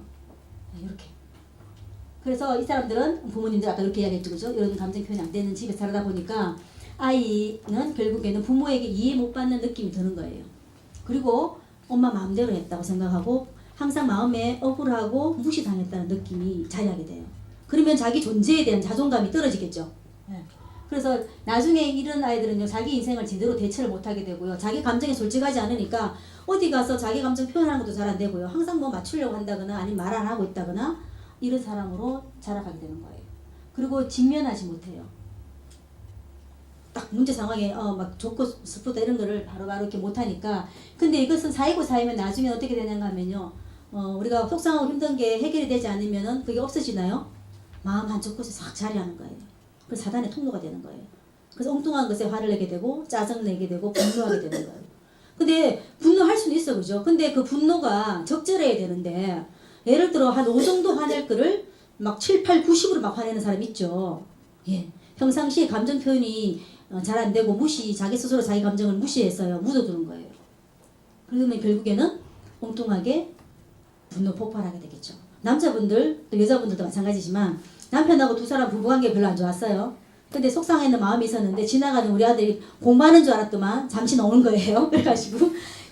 이렇게. 그래서 이 사람들은 부모님들 아까 이렇게 이야기했죠. 그죠? 이런 감정 표현이 안 되는 집에 살다 보니까 아이는 결국에는 부모에게 이해 못 받는 느낌이 드는 거예요. 그리고 엄마 마음대로 했다고 생각하고 항상 마음에 억울하고 무시당했다는 느낌이 자리하게 돼요. 그러면 자기 존재에 대한 자존감이 떨어지겠죠. 네. 그래서 나중에 이런 아이들은요 자기 인생을 제대로 대처를 못하게 되고요. 자기 감정에 솔직하지 않으니까 어디 가서 자기 감정 표현하는 것도 잘 안 되고요. 항상 뭐 맞추려고 한다거나 아니면 말 안 하고 있다거나 이런 사람으로 자라가게 되는 거예요. 그리고 직면하지 못해요. 딱 문제 상황에 막 좋고 슬프다 이런 거를 바로바로 이렇게 못하니까 근데 이것은 사이고 사이면 나중에 어떻게 되는가 하면요 우리가 속상하고 힘든 게 해결이 되지 않으면은 그게 없어지나요? 마음 한쪽 곳에 싹 자리하는 거예요. 그래서 사단의 통로가 되는 거예요. 그래서 엉뚱한 것에 화를 내게 되고 짜증 내게 되고 분노하게 되는 거예요. 근데 분노할 수는 있어 그죠? 근데 그 분노가 적절해야 되는데 예를 들어 한 5 정도 화낼 거를 막 7, 8, 90으로 막 화내는 사람 있죠. 예. 평상시에 감정 표현이 잘 안 되고 자기 스스로 자기 감정을 무시해서요. 묻어두는 거예요. 그러면 결국에는 엉뚱하게 분노 폭발하게 되겠죠. 남자분들 또 여자분들도 마찬가지지만 남편하고 두 사람 부부관계 별로 안 좋았어요. 근데 속상했는 마음이 있었는데 지나가는 우리 아들이 공부하는 줄 알았더만 잠시 나오는 거예요. 그래가지고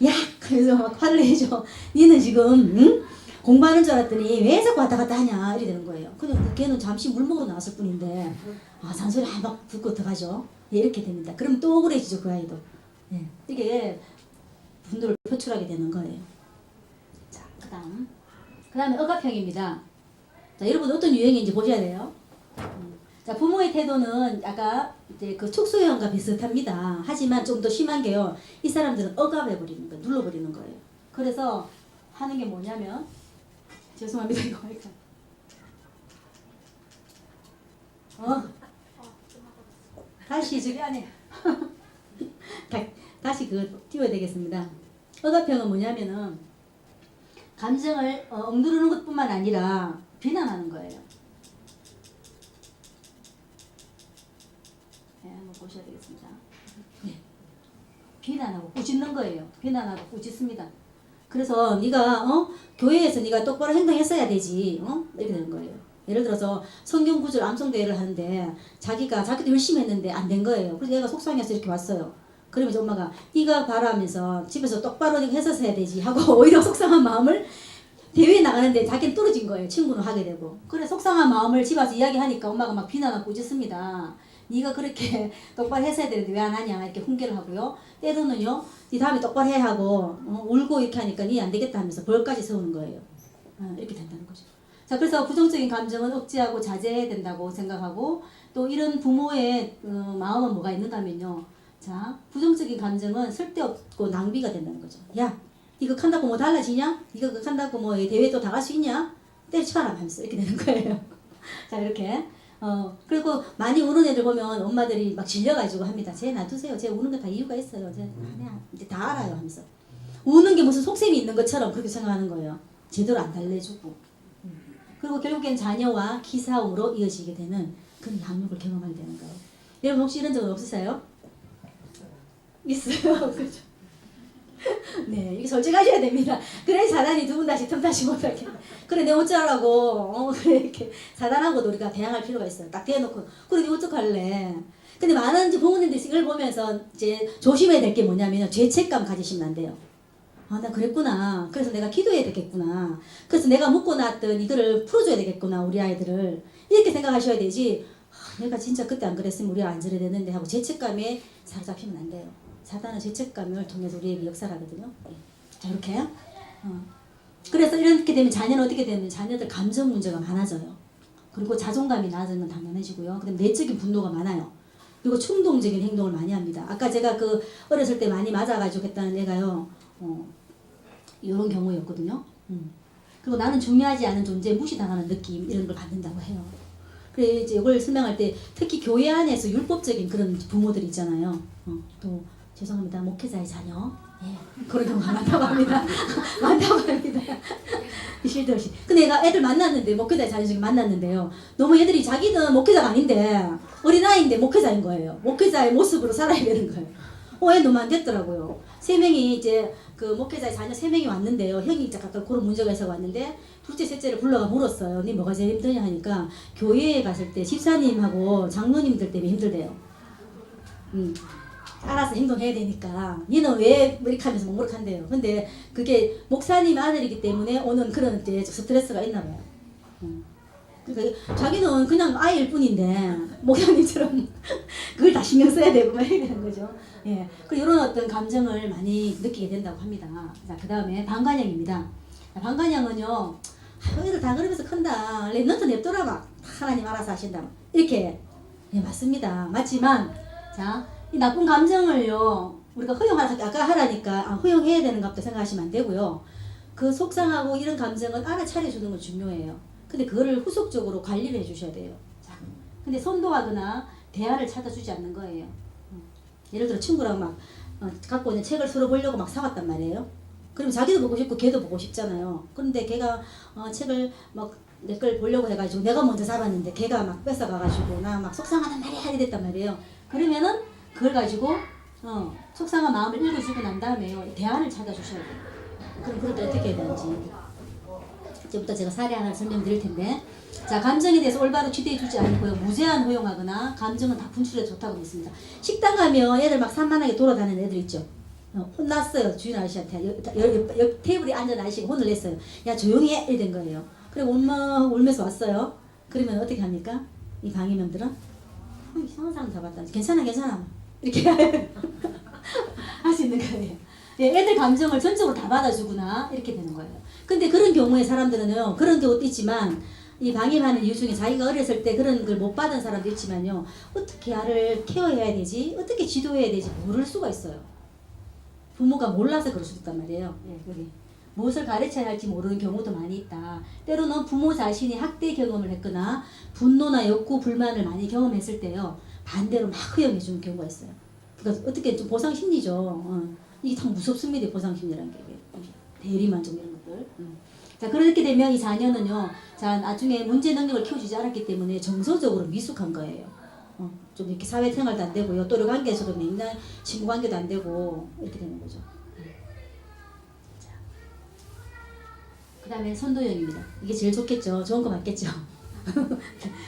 야 그래서 막 화를 내죠. 니는 지금 응? 공부하는 줄 알았더니 왜 자꾸 왔다 갔다 하냐 이래 되는 거예요. 근데 걔는 잠시 물 먹으러 나왔을 뿐인데 잔소리 막 듣고 들어가죠. 예, 이렇게 됩니다. 그럼 또 억울해지죠 그 아이도. 예, 이게 분노를 표출하게 되는 거예요. 자, 그다음에 억압형입니다. 자, 여러분 어떤 유형인지 보셔야 돼요. 자, 부모의 태도는 아까 이제 그 축소형과 비슷합니다. 하지만 좀 더 심한 게요. 이 사람들은 억압해버리는 거예요. 눌러버리는 거예요. 그래서 하는 게 뭐냐면 죄송합니다. 이거 할까? 다시 저기 안에 다시 띄워야 되겠습니다. 억압형은 뭐냐면은 감정을 억누르는 것뿐만 아니라 비난하는 거예요. 네, 한번 보셔야 되겠습니다. 네. 비난하고 꾸짖는 거예요. 비난하고 꾸짖습니다. 그래서 네가 교회에서 네가 똑바로 행동했어야 되지. 이렇게 되는 거예요. 예를 들어서 성경 구절 암송대회를 하는데 자기도 열심히 했는데 안 된 거예요. 그래서 얘가 속상해서 이렇게 왔어요. 그러면서 엄마가 네가 봐라 하면서 집에서 똑바로 해서 해야 되지 하고 오히려 속상한 마음을 대회에 나가는데 자기는 떨어진 거예요. 친구는 하게 되고. 그래 속상한 마음을 집 와서 이야기하니까 엄마가 막 비난하고 꾸짖습니다. 네가 그렇게 똑바로 했어야 되는데 왜 안 하냐 이렇게 훈계를 하고요. 때로는요. 네 다음에 똑바로 해야 하고 울고 이렇게 하니까 네 안 되겠다 하면서 벌까지 세우는 거예요. 이렇게 된다는 거죠. 자, 그래서 부정적인 감정은 억제하고 자제해야 된다고 생각하고 또 이런 부모의 마음은 뭐가 있는가 하면요. 자, 부정적인 감정은 쓸데없고 낭비가 된다는 거죠. 야, 이거 한다고 뭐 달라지냐? 이거 한다고 뭐 대회 또 다 갈 수 있냐? 때려쳐라 하면서 이렇게 되는 거예요. 자, 이렇게. 그리고 많이 우는 애들 보면 엄마들이 막 질려가지고 합니다. 쟤 놔두세요. 쟤 우는 거 다 이유가 있어요. 쟤 그냥 이제 다 알아요 하면서. 우는 게 무슨 속셈이 있는 것처럼 그렇게 생각하는 거예요. 제대로 안 달래주고. 그리고 결국엔 자녀와 기싸움으로 이어지게 되는 그런 양육을 경험하게 되는 거예요. 여러분 혹시 이런 적은 없으세요? 있어요. 그렇죠. 네, 이게 솔직하셔야 됩니다. 그래 사단이 두 분 다시 틈타시 못하게. 그래 내 어쩌라고. 그래 이렇게 사단하고도 우리가 대항할 필요가 있어요. 딱 대놓고 그래 네 어떡할래. 근데 많은 부모님들이 이걸 보면서 이제 조심해야 될 게 뭐냐면 죄책감 가지시면 안 돼요. 나 그랬구나. 그래서 내가 기도해야 되겠구나. 그래서 내가 묻고 나왔던 이거를 풀어줘야 되겠구나. 우리 아이들을. 이렇게 생각하셔야 되지. 내가 진짜 그때 안 그랬으면 우리가 안 저래 되는데 하고 죄책감에 사로잡히면 안 돼요. 사단은 죄책감을 통해서 우리에게 역사를 하거든요. 자, 이렇게. 그래서 이렇게 되면 자녀는 어떻게 되면 자녀들 감정 문제가 많아져요. 그리고 자존감이 낮은 건 당연해지고요. 그다음 내적인 분노가 많아요. 그리고 충동적인 행동을 많이 합니다. 아까 제가 어렸을 때 많이 맞아가지고 했다는 애가요. 이런 경우였거든요. 그리고 나는 중요하지 않은 존재 무시당하는 느낌 이런 걸 받는다고 해요. 그래 이제 이걸 설명할 때 특히 교회 안에서 율법적인 그런 부모들 있잖아요. 또 죄송합니다. 목회자의 자녀. 예, 그런 경우가 많다고 합니다. 많다고 합니다. 실도 없이. 근데 내가 애들 만났는데 목회자의 자녀 중에 만났는데요. 너무 애들이 자기는 목회자가 아닌데 어린아이인데 목회자인 거예요. 목회자의 모습으로 살아야 되는 거예요. 애 너무 안 됐더라고요. 3명이 이제 그 목회자의 자녀 3명이 왔는데요. 형이 이제 각각 그런 문제가 있어 왔는데 둘째 셋째를 불러가 물었어요. 네 뭐가 제일 힘드냐 하니까 교회에 갔을 때 집사님하고 장로님들 때문에 힘들대요. 알아서 행동해야 되니까 니는 왜 이렇게 하면서 묵묵한대요. 근데 그게 목사님 아들이기 때문에 오는 그런 이제 스트레스가 있나 봐요. 그러니까 자기는 그냥 아이일 뿐인데 목사님처럼 그걸 다 신경 써야 되고 막 해야 되는 거죠. 예, 그리고 이런 어떤 감정을 많이 느끼게 된다고 합니다. 자, 그 다음에 방관형입니다. 방관형은요, 애들 다 그러면서 큰다. 너도 냅둬라 막 하나님 알아서 하신다. 이렇게 예, 맞습니다. 맞지만 자, 이 나쁜 감정을요 우리가 하라니까 허용해야 되는 것도 생각하시면 안 되고요. 그 속상하고 이런 감정은 알아차려주는 건 중요해요. 근데 그거를 후속적으로 관리를 해주셔야 돼요. 자, 근데 선도하거나 대화를 찾아주지 않는 거예요. 예를 들어 친구랑 막 갖고 있는 책을 서로 보려고 막 사왔단 말이에요. 그럼 자기도 보고 싶고 걔도 보고 싶잖아요. 그런데 걔가 책을 막 내 걸 보려고 해가지고 내가 먼저 잡았는데 걔가 막 뺏어가가지고 나 막 속상하단 말이야 이랬단 말이에요. 그러면은 그걸 가지고 속상한 마음을 읽어주고 난 다음에요. 대안을 찾아주셔야 돼요. 그럼 그럴 때 어떻게 해야 되는지 이제부터 제가 사례 하나 설명드릴 텐데, 자, 감정에 대해서 올바로 취대해주지 않고요, 무제한 허용하거나 감정은 다 분출해도 좋다고 믿습니다. 식당 가면 애들 막 산만하게 돌아다니는 애들 있죠. 혼났어요, 주인 아저씨한테. 옆 테이블에 앉은 아저씨가 혼을 냈어요. 야, 조용히 해! 이래 된 거예요. 그리고 엄마 울면서 왔어요. 그러면 어떻게 합니까? 이 방해명들은 이상한 사람 잡았다. 괜찮아 괜찮아 이렇게 할 수 있는 거예요. 예, 애들 감정을 전적으로 다 받아주구나 이렇게 되는 거예요. 근데 그런 경우에 사람들은요, 그런 경우도 있지만 이 방임하는 이유 중에 자기가 어렸을 때 그런 걸 못 받은 사람도 있지만요, 어떻게 아를 케어해야 되지, 어떻게 지도해야 되지 모를 수가 있어요. 부모가 몰라서 그럴 수도 있단 말이에요. 예, 여기 무엇을 가르쳐야 할지 모르는 경우도 많이 있다. 때로는 부모 자신이 학대 경험을 했거나 분노나 욕구, 불만을 많이 경험했을 때요, 반대로 막 허용해 주는 경우가 있어요. 그러니까 어떻게 좀 보상 심리죠. 이게 참 무섭습니다. 보상 심리라는 게. 대리만족 이런 것들. 자, 그렇게 되면 이 자녀는요, 자, 나중에 문제 능력을 키워주지 않았기 때문에 정서적으로 미숙한 거예요. 좀 이렇게 사회생활도 안 되고요, 또래 관계에서도 맨날 친구 관계도 안 되고 이렇게 되는 거죠. 그 다음에 선도형입니다. 이게 제일 좋겠죠. 좋은 거 맞겠죠.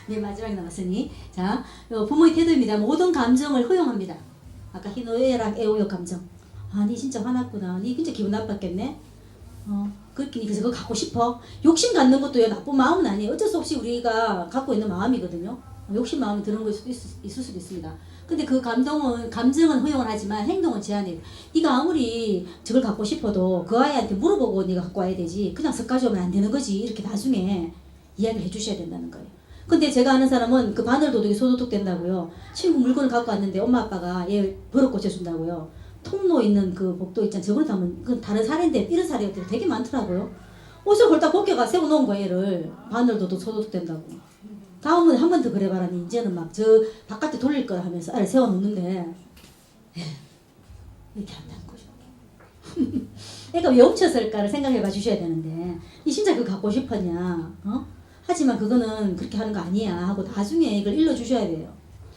네, 마지막에 남았으니. 자, 부모의 태도입니다. 모든 감정을 허용합니다. 아까 희노애락, 애호욕 감정. 아, 니 진짜 화났구나. 니 진짜 기분 나빴겠네. 그렇게 그래서 그거 갖고 싶어. 욕심 갖는 것도 나쁜 마음은 아니에요. 어쩔 수 없이 우리가 갖고 있는 마음이거든요. 욕심 마음이 드는 걸 있을 수도 있습니다. 근데 그 감정은 허용을 하지만 행동은 제한해요. 네가 아무리 저걸 갖고 싶어도 그 아이한테 물어보고 네가 갖고 와야 되지, 그냥 석 가져오면 안 되는 거지, 이렇게 나중에 이야기를 해주셔야 된다는 거예요. 근데 제가 아는 사람은 그 바늘도둑이 소도둑 된다고요. 친구 물건을 갖고 왔는데 엄마 아빠가 얘 버릇 고쳐준다고요. 통로 있는 그 복도 있잖아요. 저걸 담은 그 다른 사례인데 이런 사례가 되게 많더라고요. 옷을 골딱 벗겨가 세워놓은 거예요. 얘를 바늘도둑 소도둑 된다고. 다음은 한 번 더 그래봐라니 이제는 막 저 바깥에 돌릴 거야 하면서 애를 세워놓는데 이렇게 한다는 거죠. 그러니까 왜 훔쳤을까를 생각해봐 주셔야 되는데, 이 진짜 그거 갖고 싶었냐, 하지만 그거는 그렇게 하는 거 아니야 하고 나중에 이걸 일러주셔야 돼요.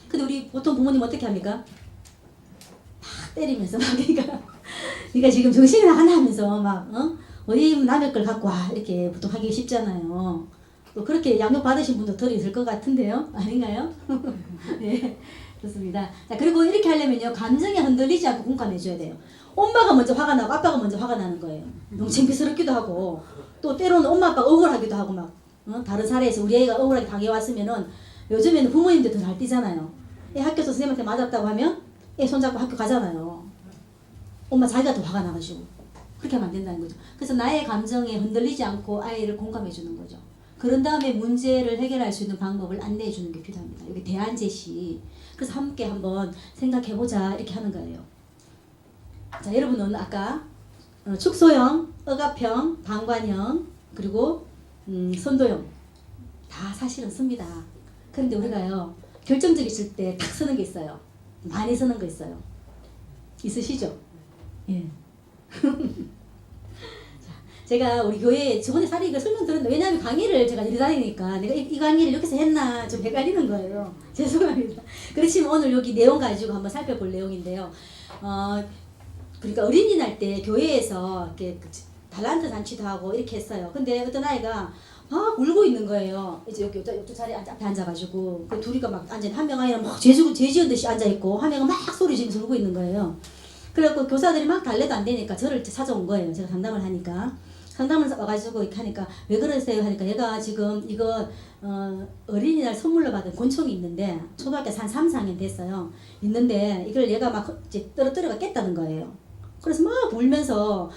근데 우리 보통 부모님 어떻게 합니까? 막 때리면서 막 그러니까 지금 정신이 나가나 하면서 막 어디 남의 걸 갖고 와 이렇게 보통 하기 쉽잖아요. 또 그렇게 양육 받으신 분도 덜 있을 것 같은데요, 아닌가요? 네, 좋습니다. 자, 그리고 이렇게 하려면요, 감정에 흔들리지 않고 공감해줘야 돼요. 엄마가 먼저 화가 나고 아빠가 먼저 화가 나는 거예요. 너무 창피스럽기도 하고, 또 때로는 엄마 아빠가 억울하기도 하고 막 다른 사례에서 우리 애가 억울하게 당해왔으면은, 요즘에는 부모님들 더 잘 뛰잖아요. 애 학교에서 선생님한테 맞았다고 하면 애 손잡고 학교 가잖아요. 엄마 자기가 더 화가 나가지고. 그렇게 하면 안 된다는 거죠. 그래서 나의 감정에 흔들리지 않고 아이를 공감해 주는 거죠. 그런 다음에 문제를 해결할 수 있는 방법을 안내해 주는 게 필요합니다. 여기 대안 제시. 그래서 함께 한번 생각해 보자 이렇게 하는 거예요. 자, 여러분은 아까 축소형, 억압형, 방관형, 그리고 선도형 다 사실은 씁니다. 그런데 우리가요, 결정적이실 때 탁 쓰는 게 있어요. 많이 쓰는 거 있어요. 있으시죠? 예. 제가 우리 교회에 저번에 사례 이거 설명드렸는데, 왜냐하면 강의를 제가 이리 다니니까 내가 이 강의를 여기서 했나 좀 헷갈리는 거예요. 죄송합니다. 그렇지만 오늘 여기 내용 가지고 한번 살펴볼 내용인데요. 그러니까 어린이날 때 교회에서 이렇게 달란트 잔치도 하고 이렇게 했어요. 근데 어떤 아이가 막 울고 있는 거예요. 이제 여기 이쪽 자리에 앞에 앉아가지고 그 둘이가 막 앉아, 한 명 아이는 막 죄지은 듯이 앉아 있고 한 명은 막 소리 지르면서 울고 있는 거예요. 그래갖고 교사들이 막 달래도 안 되니까 저를 찾아온 거예요. 제가 상담을 하니까. 상담을 와가지고 이렇게 하니까 왜 그러세요 하니까, 얘가 지금 이거 어린이날 선물로 받은 권총이 있는데 초등학교 한 3, 4학년 됐어요. 있는데 이걸 얘가 막 이제 떨어뜨려가 깼다는 거예요. 그래서 막 울면서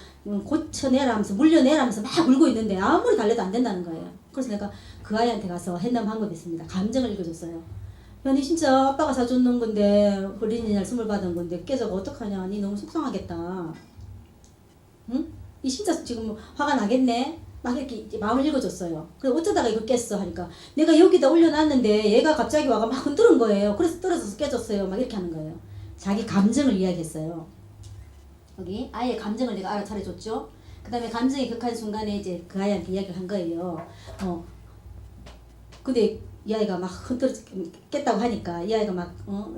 고쳐내라면서 물려내라면서 막 울고 있는데 아무리 달래도 안 된다는 거예요. 그래서 내가 그 아이한테 가서 했는 방법이 있습니다. 감정을 읽어줬어요. 야, 니 진짜 아빠가 사줬는 건데, 어린이날 선물 받은 건데 깨져가 어떡하냐, 니 너무 속상하겠다. 응? 이 진짜 지금 화가 나겠네? 막 이렇게 이제 마음을 읽어줬어요. 그래서 어쩌다가 이걸 깼어 하니까, 내가 여기다 올려놨는데 얘가 갑자기 와가 막 흔드는 거예요. 그래서 떨어져서 깨졌어요. 막 이렇게 하는 거예요. 자기 감정을 이야기했어요. 여기 아이의 감정을 내가 알아차려줬죠. 그 다음에 감정이 격한 순간에 이제 그 아이한테 이야기를 한 거예요. 근데 이 아이가 막 흔들어 깼다고 하니까 이 아이가 막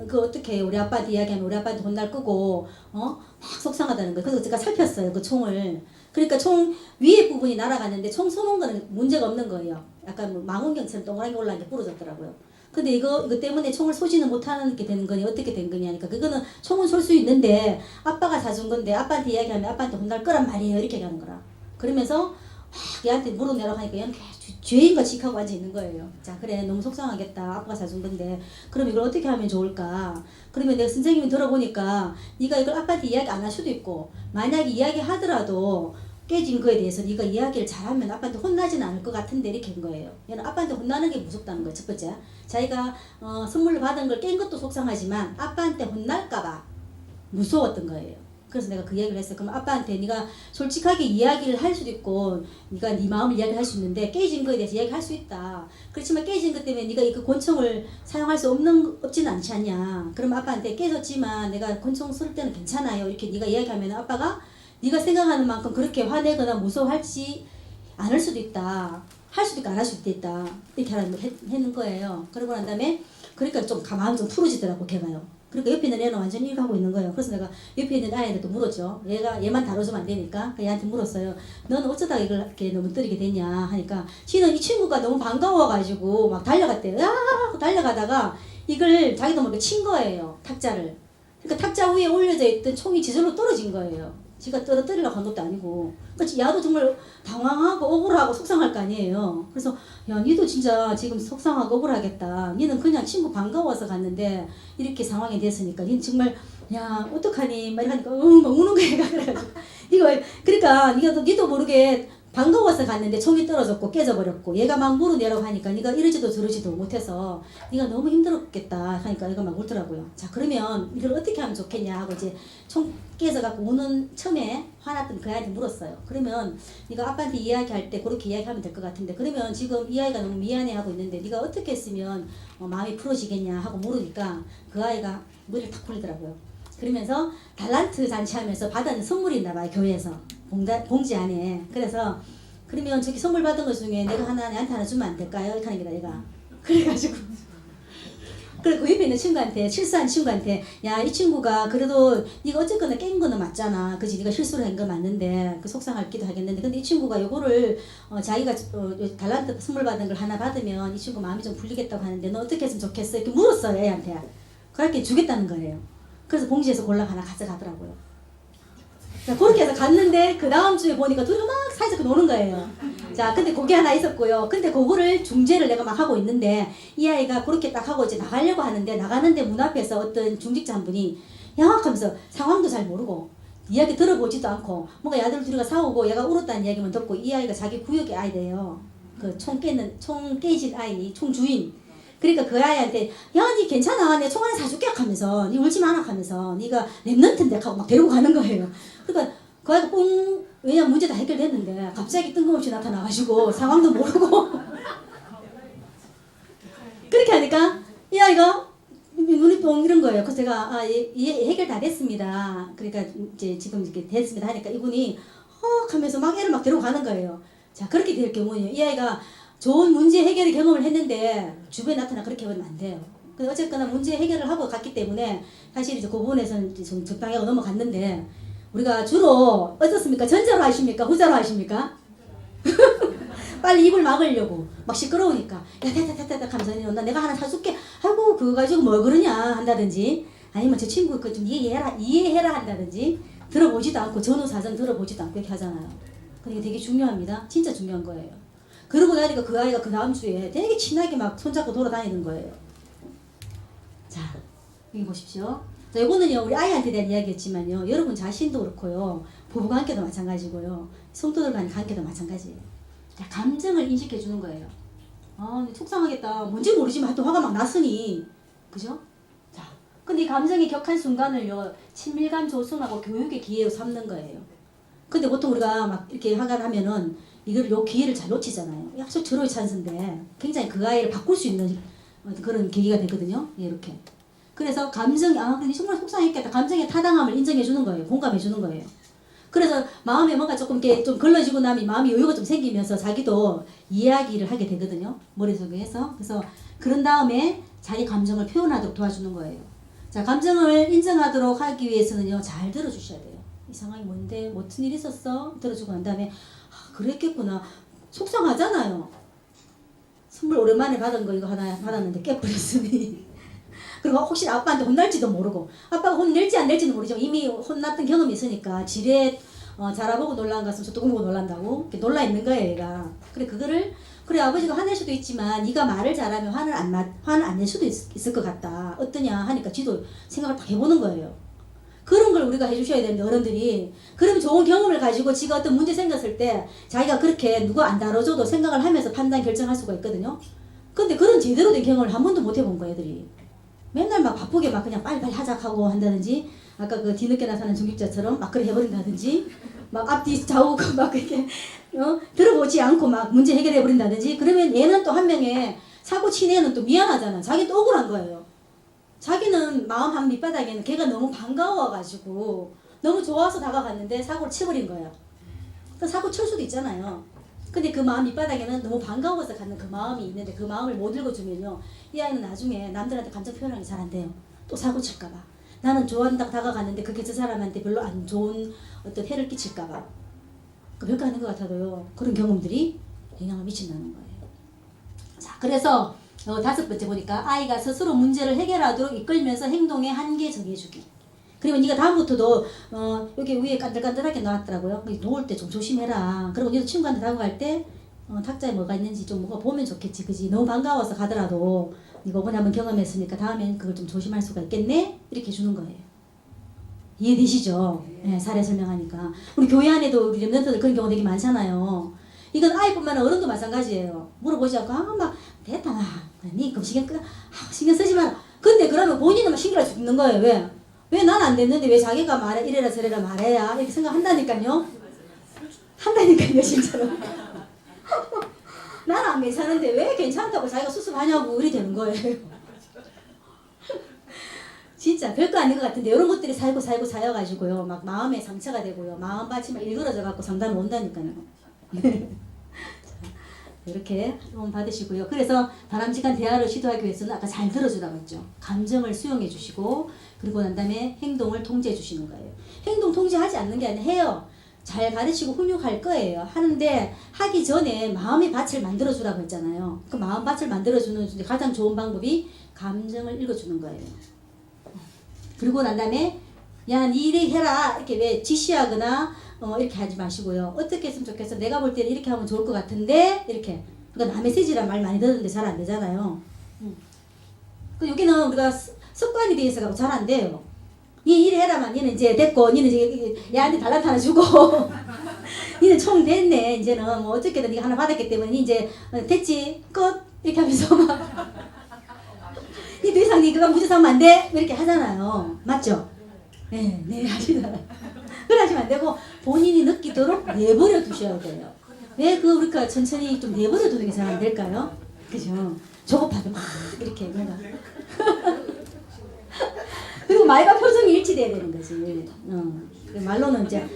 그 어떻게 우리 아빠한테 이야기하면 우리 아빠한테 혼날 거고 막 속상하다는 거예요. 그래서 제가 살폈어요 그 총을. 그러니까 총 위에 부분이 날아갔는데 총 쏘는 거는 문제가 없는 거예요. 약간 뭐 망원경처럼 동그랗게 올라간 게 부러졌더라고요. 근데 이거 때문에 총을 쏘지는 못하는 게 되는 거니 어떻게 된 거냐니까 그거는 총은 쏠 수 있는데 아빠가 사준 건데 아빠한테 이야기하면 아빠한테 혼날 거란 말이에요. 이렇게 얘기하는 거라. 그러면서 막 얘한테 물어내라고 하니까 얘는 죄인같이 하고 앉아 있는 거예요. 자, 그래 너무 속상하겠다. 아빠가 사준 건데 그럼 이걸 어떻게 하면 좋을까? 그러면 내가 선생님이 들어보니까 네가 이걸 아빠한테 이야기 안 할 수도 있고 만약에 이야기 하더라도 깨진 거에 대해서 네가 이야기를 잘하면 아빠한테 혼나지는 않을 것 같은데 이렇게 한 거예요. 얘는 아빠한테 혼나는 게 무섭다는 거예요. 첫 번째. 자기가 선물을 받은 걸 깬 것도 속상하지만 아빠한테 혼날까 봐 무서웠던 거예요. 그래서 내가 그 이야기를 했어요. 그럼 아빠한테 네가 솔직하게 이야기를 할 수도 있고 네가 네 마음을 이야기할 수 있는데 깨진 거에 대해서 이야기할 수 있다. 그렇지만 깨진 것 때문에 네가 이 권총을 사용할 수 없지는 않지 않냐. 그럼 아빠한테 깨졌지만 내가 권총 쓸 때는 괜찮아요. 이렇게 네가 이야기하면 아빠가 네가 생각하는 만큼 그렇게 화내거나 무서워할지 않을 수도 있다. 할 수도 있고 안 할 수도 있다. 이렇게 하는 거예요. 그러고 난 다음에 그러니까 좀 마음 좀 풀어지더라고 걔가요. 그러니까 옆에 있는 애는 완전히 이렇게 하고 있는 거예요. 그래서 내가 옆에 있는 아이한테도 물었죠. 얘만 다뤄주면 안 되니까 얘한테 물었어요. 너는 어쩌다 이걸 이렇게 넘어뜨리게 됐냐 하니까 지는 이 친구가 너무 반가워가지고 막 달려갔대요. 야 하고 달려가다가 이걸 자기도 모르게 친 거예요. 탁자를. 그러니까 탁자 위에 올려져 있던 총이 지절로 떨어진 거예요. 지가 떨어뜨리려고 한 것도 아니고. 그러니까 야도 정말 당황하고 억울하고 속상할 거 아니에요. 그래서 야 니도 진짜 지금 속상하고 억울하겠다. 니는 그냥 친구 반가워서 갔는데 이렇게 상황이 됐으니까 니는 정말 야 어떡하니 막 이러니까 막 우는 거야. 그래가지고 이거 그러니까 니도 모르게 반가워서 갔는데 총이 떨어졌고 깨져버렸고 얘가 막 물어내라고 하니까 네가 이러지도 저러지도 못해서 네가 너무 힘들었겠다 하니까 얘가 막 울더라고요. 자 그러면 이걸 어떻게 하면 좋겠냐 하고 이제 총 깨져갖고 우는 처음에 화났던 그 아이한테 물었어요. 그러면 네가 아빠한테 이야기할 때 그렇게 이야기하면 될 것 같은데 그러면 지금 이 아이가 너무 미안해하고 있는데 네가 어떻게 했으면 마음이 풀어지겠냐 하고 물으니까 그 아이가 머리를 탁 굴리더라고요. 그러면서 달란트 잔치하면서 받은 선물이 있나 봐요. 교회에서 봉지 안에. 그래서 그러면 저기 선물 받은 것 중에 내가 내한테 하나 주면 안 될까요? 이렇게 하는 거다 얘가. 그래가지고 그리고 그 옆에 있는 친구한테 실수한 친구한테 야 이 친구가 그래도 네가 어쨌거나 깬 거는 맞잖아. 그치 네가 실수를 한 거 맞는데 그 속상하기도 하겠는데 근데 이 친구가 요거를 자기가 달란트 선물 받은 걸 하나 받으면 이 친구 마음이 좀 풀리겠다고 하는데 너 어떻게 했으면 좋겠어? 이렇게 물었어요 애한테. 그렇게 주겠다는 거예요. 그래서 봉지에서 골라 하나 가져가더라고요. 자, 그렇게 해서 갔는데 그 다음 주에 보니까 둘이 막 사이좋게 노는 거예요. 자, 근데 그게 하나 있었고요. 근데 그거를 중재를 내가 막 하고 있는데 이 아이가 그렇게 딱 하고 이제 나가려고 하는데 나가는데 문 앞에서 어떤 중직자 한 분이 야 하면서 상황도 잘 모르고 이야기 들어보지도 않고 뭔가 야들 둘이가 싸우고 얘가 울었다는 이야기만 듣고 이 아이가 자기 구역의 아이래요. 그 총 깨진 아이, 총 주인. 그러니까 그 아이한테 야 니 괜찮아 내 총 하나 사줄게 하면서 니 울지 마라 하면서 니가 랩런트인데 하고 막 데리고 가는 거예요. 그러니까 그 아이가 뿡 왜냐면 문제 다 해결됐는데 갑자기 뜬금없이 나타나가지고 상황도 모르고 그렇게 하니까 이 아이가 눈이 뻥 이런 거예요. 그래서 제가 해결 다 됐습니다. 그러니까 이제 지금 이렇게 됐습니다 하니까 이분이 헉 하면서 막 애를 막 데리고 가는 거예요. 자 그렇게 될 경우에요. 이 아이가 좋은 문제 해결의 경험을 했는데 주변에 나타나 그렇게 하면 안 돼요. 근데 어쨌거나 문제 해결을 하고 갔기 때문에 사실 이제 그 부분에서는 좀 적당히 하고 넘어갔는데 우리가 주로 어떻습니까? 전자로 하십니까? 후자로 하십니까? 빨리 입을 막으려고 막 시끄러우니까 야 타타타타 하면서 나 내가 하나 사줄게 아이고 그거 가지고 뭐 그러냐 한다든지 아니면 저 친구 그 좀 이해해라 한다든지 들어보지도 않고 전후사전 들어보지도 않고 이렇게 하잖아요. 그게 되게 중요합니다. 진짜 중요한 거예요. 그러고 나니까 그 아이가 그 다음 주에 되게 친하게 막 손잡고 돌아다니는 거예요. 자, 여기 보십시오. 자, 이거는요, 우리 아이한테 대한 이야기였지만요, 여러분 자신도 그렇고요, 부부관계도 마찬가지고요, 성도들 간의 관계도 마찬가지예요. 자, 감정을 인식해 주는 거예요. 속상하겠다. 뭔지 모르지만 또 화가 막 났으니, 그죠? 자, 근데 이 감정이 격한 순간을요, 친밀감 조성하고 교육의 기회로 삼는 거예요. 근데 보통 우리가 막 이렇게 화가 나면은 이걸 요 기회를 잘 놓치잖아요. 약속 절호의 찬스인데 굉장히 그 아이를 바꿀 수 있는 그런 계기가 되거든요. 이렇게. 그래서 감정이 근데 정말 속상했겠다. 감정의 타당함을 인정해 주는 거예요. 공감해 주는 거예요. 그래서 마음에 뭔가 조금 이렇게 좀 걸러지고 나면 마음이 여유가 좀 생기면서 자기도 이야기를 하게 되거든요. 머릿속에서. 그래서 그런 다음에 자기 감정을 표현하도록 도와주는 거예요. 자, 감정을 인정하도록 하기 위해서는요, 잘 들어주셔야 돼요. 이 상황이 뭔데? 무슨 일 있었어? 들어주고 난 다음에, 아, 그랬겠구나. 속상하잖아요. 선물 오랜만에 받은 거 이거 하나 받았는데 깨버렸으니. 그리고 혹시 아빠한테 혼날지도 모르고, 아빠가 혼낼지 안 낼지는 모르지만 이미 혼났던 경험이 있으니까 지레 자라보고 놀란 것 같으면 저 뚜껑 보고 놀란다고 이렇게 놀라 있는 거예요, 얘가. 그래, 그거를 그래, 아버지가 화낼 수도 있지만 네가 말을 잘하면 화를 안 낼 수도 있을 것 같다. 어떠냐 하니까 지도 생각을 딱 해보는 거예요. 그런 걸 우리가 해주셔야 되는데, 어른들이. 그러면 좋은 경험을 가지고 지가 어떤 문제 생겼을 때 자기가 그렇게 누가 안 다뤄줘도 생각을 하면서 판단 결정할 수가 있거든요. 근데 그런 제대로 된 경험을 한 번도 못 해본 거예요, 애들이. 맨날 막 바쁘게 막 그냥 빨리빨리 하자고 한다든지, 아까 그 뒤늦게 나타난 중직자처럼 막 그래 해버린다든지, 막 앞뒤 좌우고 막 이렇게 들어보지 않고 막 문제 해결해 버린다든지. 그러면 얘는 또 한 명의 사고 친 애는 또 미안하잖아. 자기 또 억울한 거예요. 자기는 마음 한 밑바닥에는 걔가 너무 반가워가지고 너무 좋아서 다가갔는데 사고를 쳐버린 거예요. 그 사고 칠 수도 있잖아요. 근데 그 마음 밑바닥에는 너무 반가워서 갖는 그 마음이 있는데 그 마음을 못 읽어주면요, 이 아이는 나중에 남들한테 감정 표현하기 잘 안 돼요. 또 사고 칠까봐. 나는 좋아한다고 다가갔는데 그게 저 사람한테 별로 안 좋은 어떤 해를 끼칠까봐. 그 별거 아닌 것 같아도요, 그런 경험들이 영향을 미친다는 거예요. 자, 그래서 5번째 보니까 아이가 스스로 문제를 해결하도록 이끌면서 행동의 한계 정해주기. 그리고 네가 다음부터도 여기 위에 간들간들하게 나왔더라고요. 놓을 때 좀 조심해라. 그리고 너도 친구한테 다가갈 때 탁자에 뭐가 있는지 좀 뭐가 보면 좋겠지, 그지? 너무 반가워서 가더라도 네가 이번에 한번 경험했으니까 다음엔 그걸 좀 조심할 수가 있겠네? 이렇게 주는 거예요. 이해되시죠? 네, 사례 설명하니까. 우리 교회 안에도 우리 랩런트들 그런 경우 되게 많잖아요. 이건 아이뿐만 아니라 어른도 마찬가지예요. 물어보지 않고 막 됐다, 니 그럼 신경 쓰지 마라. 근데 그러면 본인은 막 신경을 죽는 거예요. 왜 난 안 됐는데 왜 자기가 말해, 이래라 저래라 말해야 이렇게 생각한다니까요. 한다니까요, 진짜로. 나는 안 괜찮은데 왜 괜찮다고 자기가 수습하냐고 우리 되는 거예요. 진짜 별거 아닌 것 같은데 이런 것들이 살고 쌓여가지고요, 막 마음에 상처가 되고요, 마음밭이 막 일그러져 갖고 상담이 온다니까요. 이렇게 도움 받으시고요. 그래서 바람직한 대화를 시도하기 위해서는 아까 잘 들어주라고 했죠. 감정을 수용해 주시고, 그리고 난 다음에 행동을 통제해 주시는 거예요. 행동 통제하지 않는 게 아니라 해요. 잘 가르치고 훈육할 거예요. 하는데 하기 전에 마음의 밭을 만들어 주라고 했잖아요. 그 마음 밭을 만들어 주는 가장 좋은 방법이 감정을 읽어 주는 거예요. 그리고 난 다음에 야, 니 이래 해라 이렇게 왜 지시하거나 이렇게 하지 마시고요. 어떻게 했으면 좋겠어? 내가 볼 때는 이렇게 하면 좋을 것 같은데 이렇게. 그러니까 남의 세지란 말 많이 듣는데 잘 안 되잖아요. 그 여기는 우리가 습관이 돼 있어서 잘 안 돼요. 니 이래 해라만 니는 이제 됐고, 니는 이제 얘한테 달라트 하나 주고 니는 총 됐네. 이제는 뭐 어떻게든 니가 하나 받았기 때문에 니 이제 됐지 끝 이렇게 하면서 막 니 더 이상 니 그거 무죄 삼으면 안 돼 이렇게 하잖아요. 맞죠? 네 하시잖아요. 그래 하시면 안 되고 본인이 느끼도록 내버려 두셔야 돼요. 왜 우리가 천천히 좀 내버려 두는 게 잘 안 될까요? 그죠? 조급하게 막 이렇게 뭔가 그리고 말과 표정이 일치돼야 되는 거지. 말로는 이제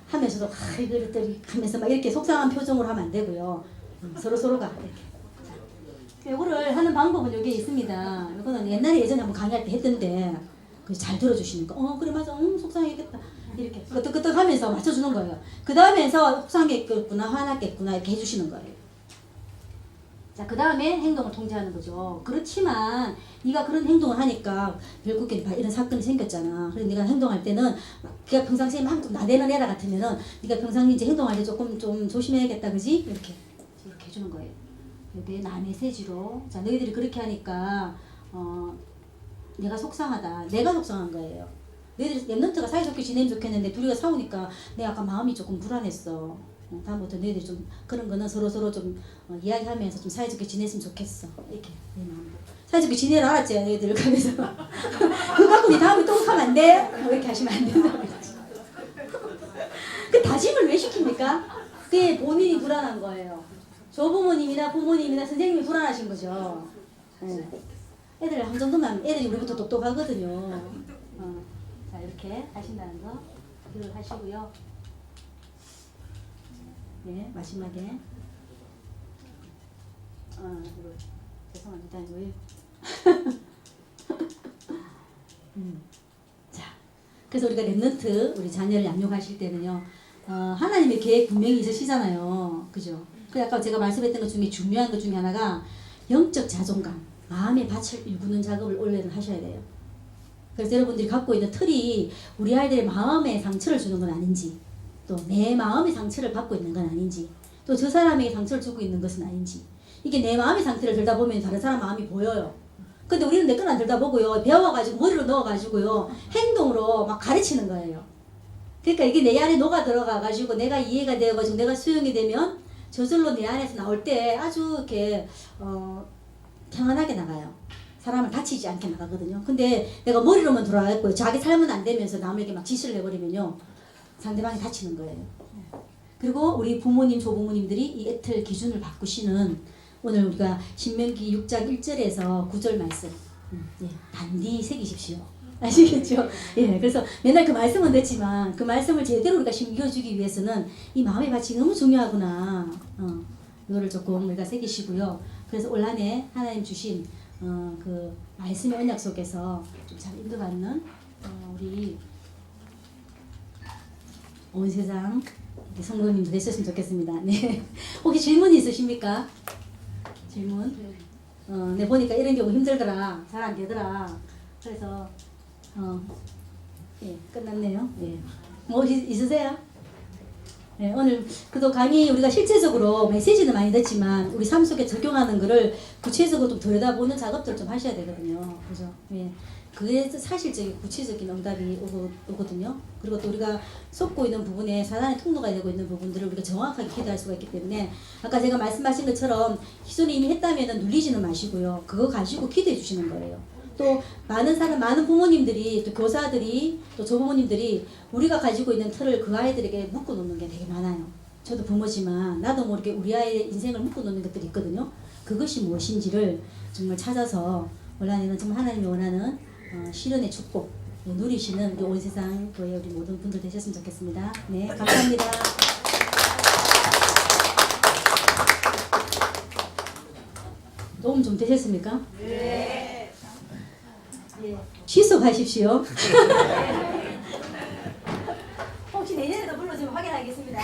하면서도 이걸 하면서 막 이렇게 속상한 표정으로 하면 안 되고요. 서로가 이렇게. 이거를 하는 방법은 여기에 있습니다. 이거는 옛날에 예전에 한번 강의할 때 했던데 잘 들어주시는 거. 그래 맞아. 속상하겠다. 이렇게 끄떡끄떡 하면서 맞춰주는 거예요. 그 다음에서 속상했겠구나, 화났겠구나 이렇게 해주시는 거예요. 자, 그 다음에 행동을 통제하는 거죠. 그렇지만 네가 그런 행동을 하니까 결국에 이런 사건이 생겼잖아. 그래서 네가 행동할 때는 그냥 평상시에 막 좀 나대는 애라 같으면은 네가 평상시 이제 행동할 때 조금 좀 조심해야겠다, 그지? 이렇게 해주는 거예요. 여기 남의 세지로. 자, 너희들이 그렇게 하니까 내가 속상하다. 내가 속상한 거예요. 너희들이 랩런트가 사이좋게 지내면 좋겠는데 둘이가 싸우니까 내가 아까 마음이 조금 불안했어. 다음부터 너희들이 좀 그런 거는 서로 좀 이야기하면서 좀 사이좋게 지냈으면 좋겠어. 이렇게 내 마음으로. 사이좋게 지내라 알았지? 너희들 가면서 그거 갖고 니 다음에 또 하면 안 돼? 이렇게 하시면 안 된다고 그랬지. 그 다짐을 왜 시킵니까? 그게 본인이 불안한 거예요. 조부모님이나 부모님이나 선생님이 불안하신 거죠. 애들 한 정도면 애들이 우리부터 똑똑하거든요. 자, 이렇게 하신다는 거 기억을 하시고요. 네, 마지막에 이거 죄송합니다. 왜? 자, 그래서 우리가 렘넌트 우리 자녀를 양육하실 때는요, 하나님의 계획 분명히 있으시잖아요, 그죠? 그 아까 제가 말씀했던 것 중에 중요한 것 중에 하나가 영적 자존감, 마음의 밭을 일구는 작업을 원래는 하셔야 돼요. 그래서 여러분들이 갖고 있는 틀이 우리 아이들의 마음에 상처를 주는 건 아닌지, 또 내 마음의 상처를 받고 있는 건 아닌지, 또 저 사람에게 상처를 주고 있는 것은 아닌지, 이게 내 마음의 상태를 들다 보면 다른 사람 마음이 보여요. 근데 우리는 내 건 안 들다 보고요, 배워가지고 머리로 넣어가지고요, 행동으로 막 가르치는 거예요. 그러니까 이게 내 안에 녹아 들어가가지고 내가 이해가 되어가지고 내가 수용이 되면 저절로 내 안에서 나올 때 아주 이렇게 평안하게 나가요. 사람을 다치지 않게 나가거든요. 근데 내가 머리로만 돌아가고 자기 삶은 안 되면서 남에게 막 지시를 해버리면요, 상대방이 다치는 거예요. 그리고 우리 부모님, 조부모님들이 이 애틀 기준을 바꾸시는 오늘 우리가 신명기 6장 1절에서 9절 말씀, 단디 새기십시오. 아시겠죠? 예, 그래서 맨날 그 말씀은 듣지만 그 말씀을 제대로 우리가 심겨주기 위해서는 이 마음의 밭이 너무 중요하구나. 이거를 조금 우리가 새기시고요. 그래서 올 한해 하나님 주신 그 말씀의 언약 속에서 좀 잘 인도받는 우리 온 세상 성도님도 되셨으면 좋겠습니다. 네. 혹시 질문 있으십니까? 질문? 네, 보니까 이런 경우 힘들더라, 잘 안 되더라. 그래서 예, 끝났네요. 예. 뭐 있으세요? 네, 오늘 그래도 강의 우리가 실제적으로 메시지는 많이 듣지만 우리 삶 속에 적용하는 거를 구체적으로 좀 들여다보는 작업들을 좀 하셔야 되거든요. 그죠? 예. 그게 사실적인 구체적인 응답이 오거든요. 그리고 또 우리가 쏟고 있는 부분에 사단의 통로가 되고 있는 부분들을 우리가 정확하게 기도할 수가 있기 때문에 아까 제가 말씀하신 것처럼 기존에 이미 했다면 눌리지는 마시고요. 그거 가지고 기도해 주시는 거예요. 또 많은 부모님들이, 또 교사들이, 또 조부모님들이 우리가 가지고 있는 틀을 그 아이들에게 묶어 놓는 게 되게 많아요. 저도 부모지만 나도 모르게 우리 아이의 인생을 묶어 놓는 것들이 있거든요. 그것이 무엇인지를 정말 찾아서 올 한해는 정말 하나님이 원하는 실현의 축복 누리시는 우리 온 세상 교회 우리 모든 분들 되셨으면 좋겠습니다. 네, 감사합니다. 도움 좀 되셨습니까? 네. 예. 취소하십시오. 혹시 내년에도 불러주면 확인하겠습니다.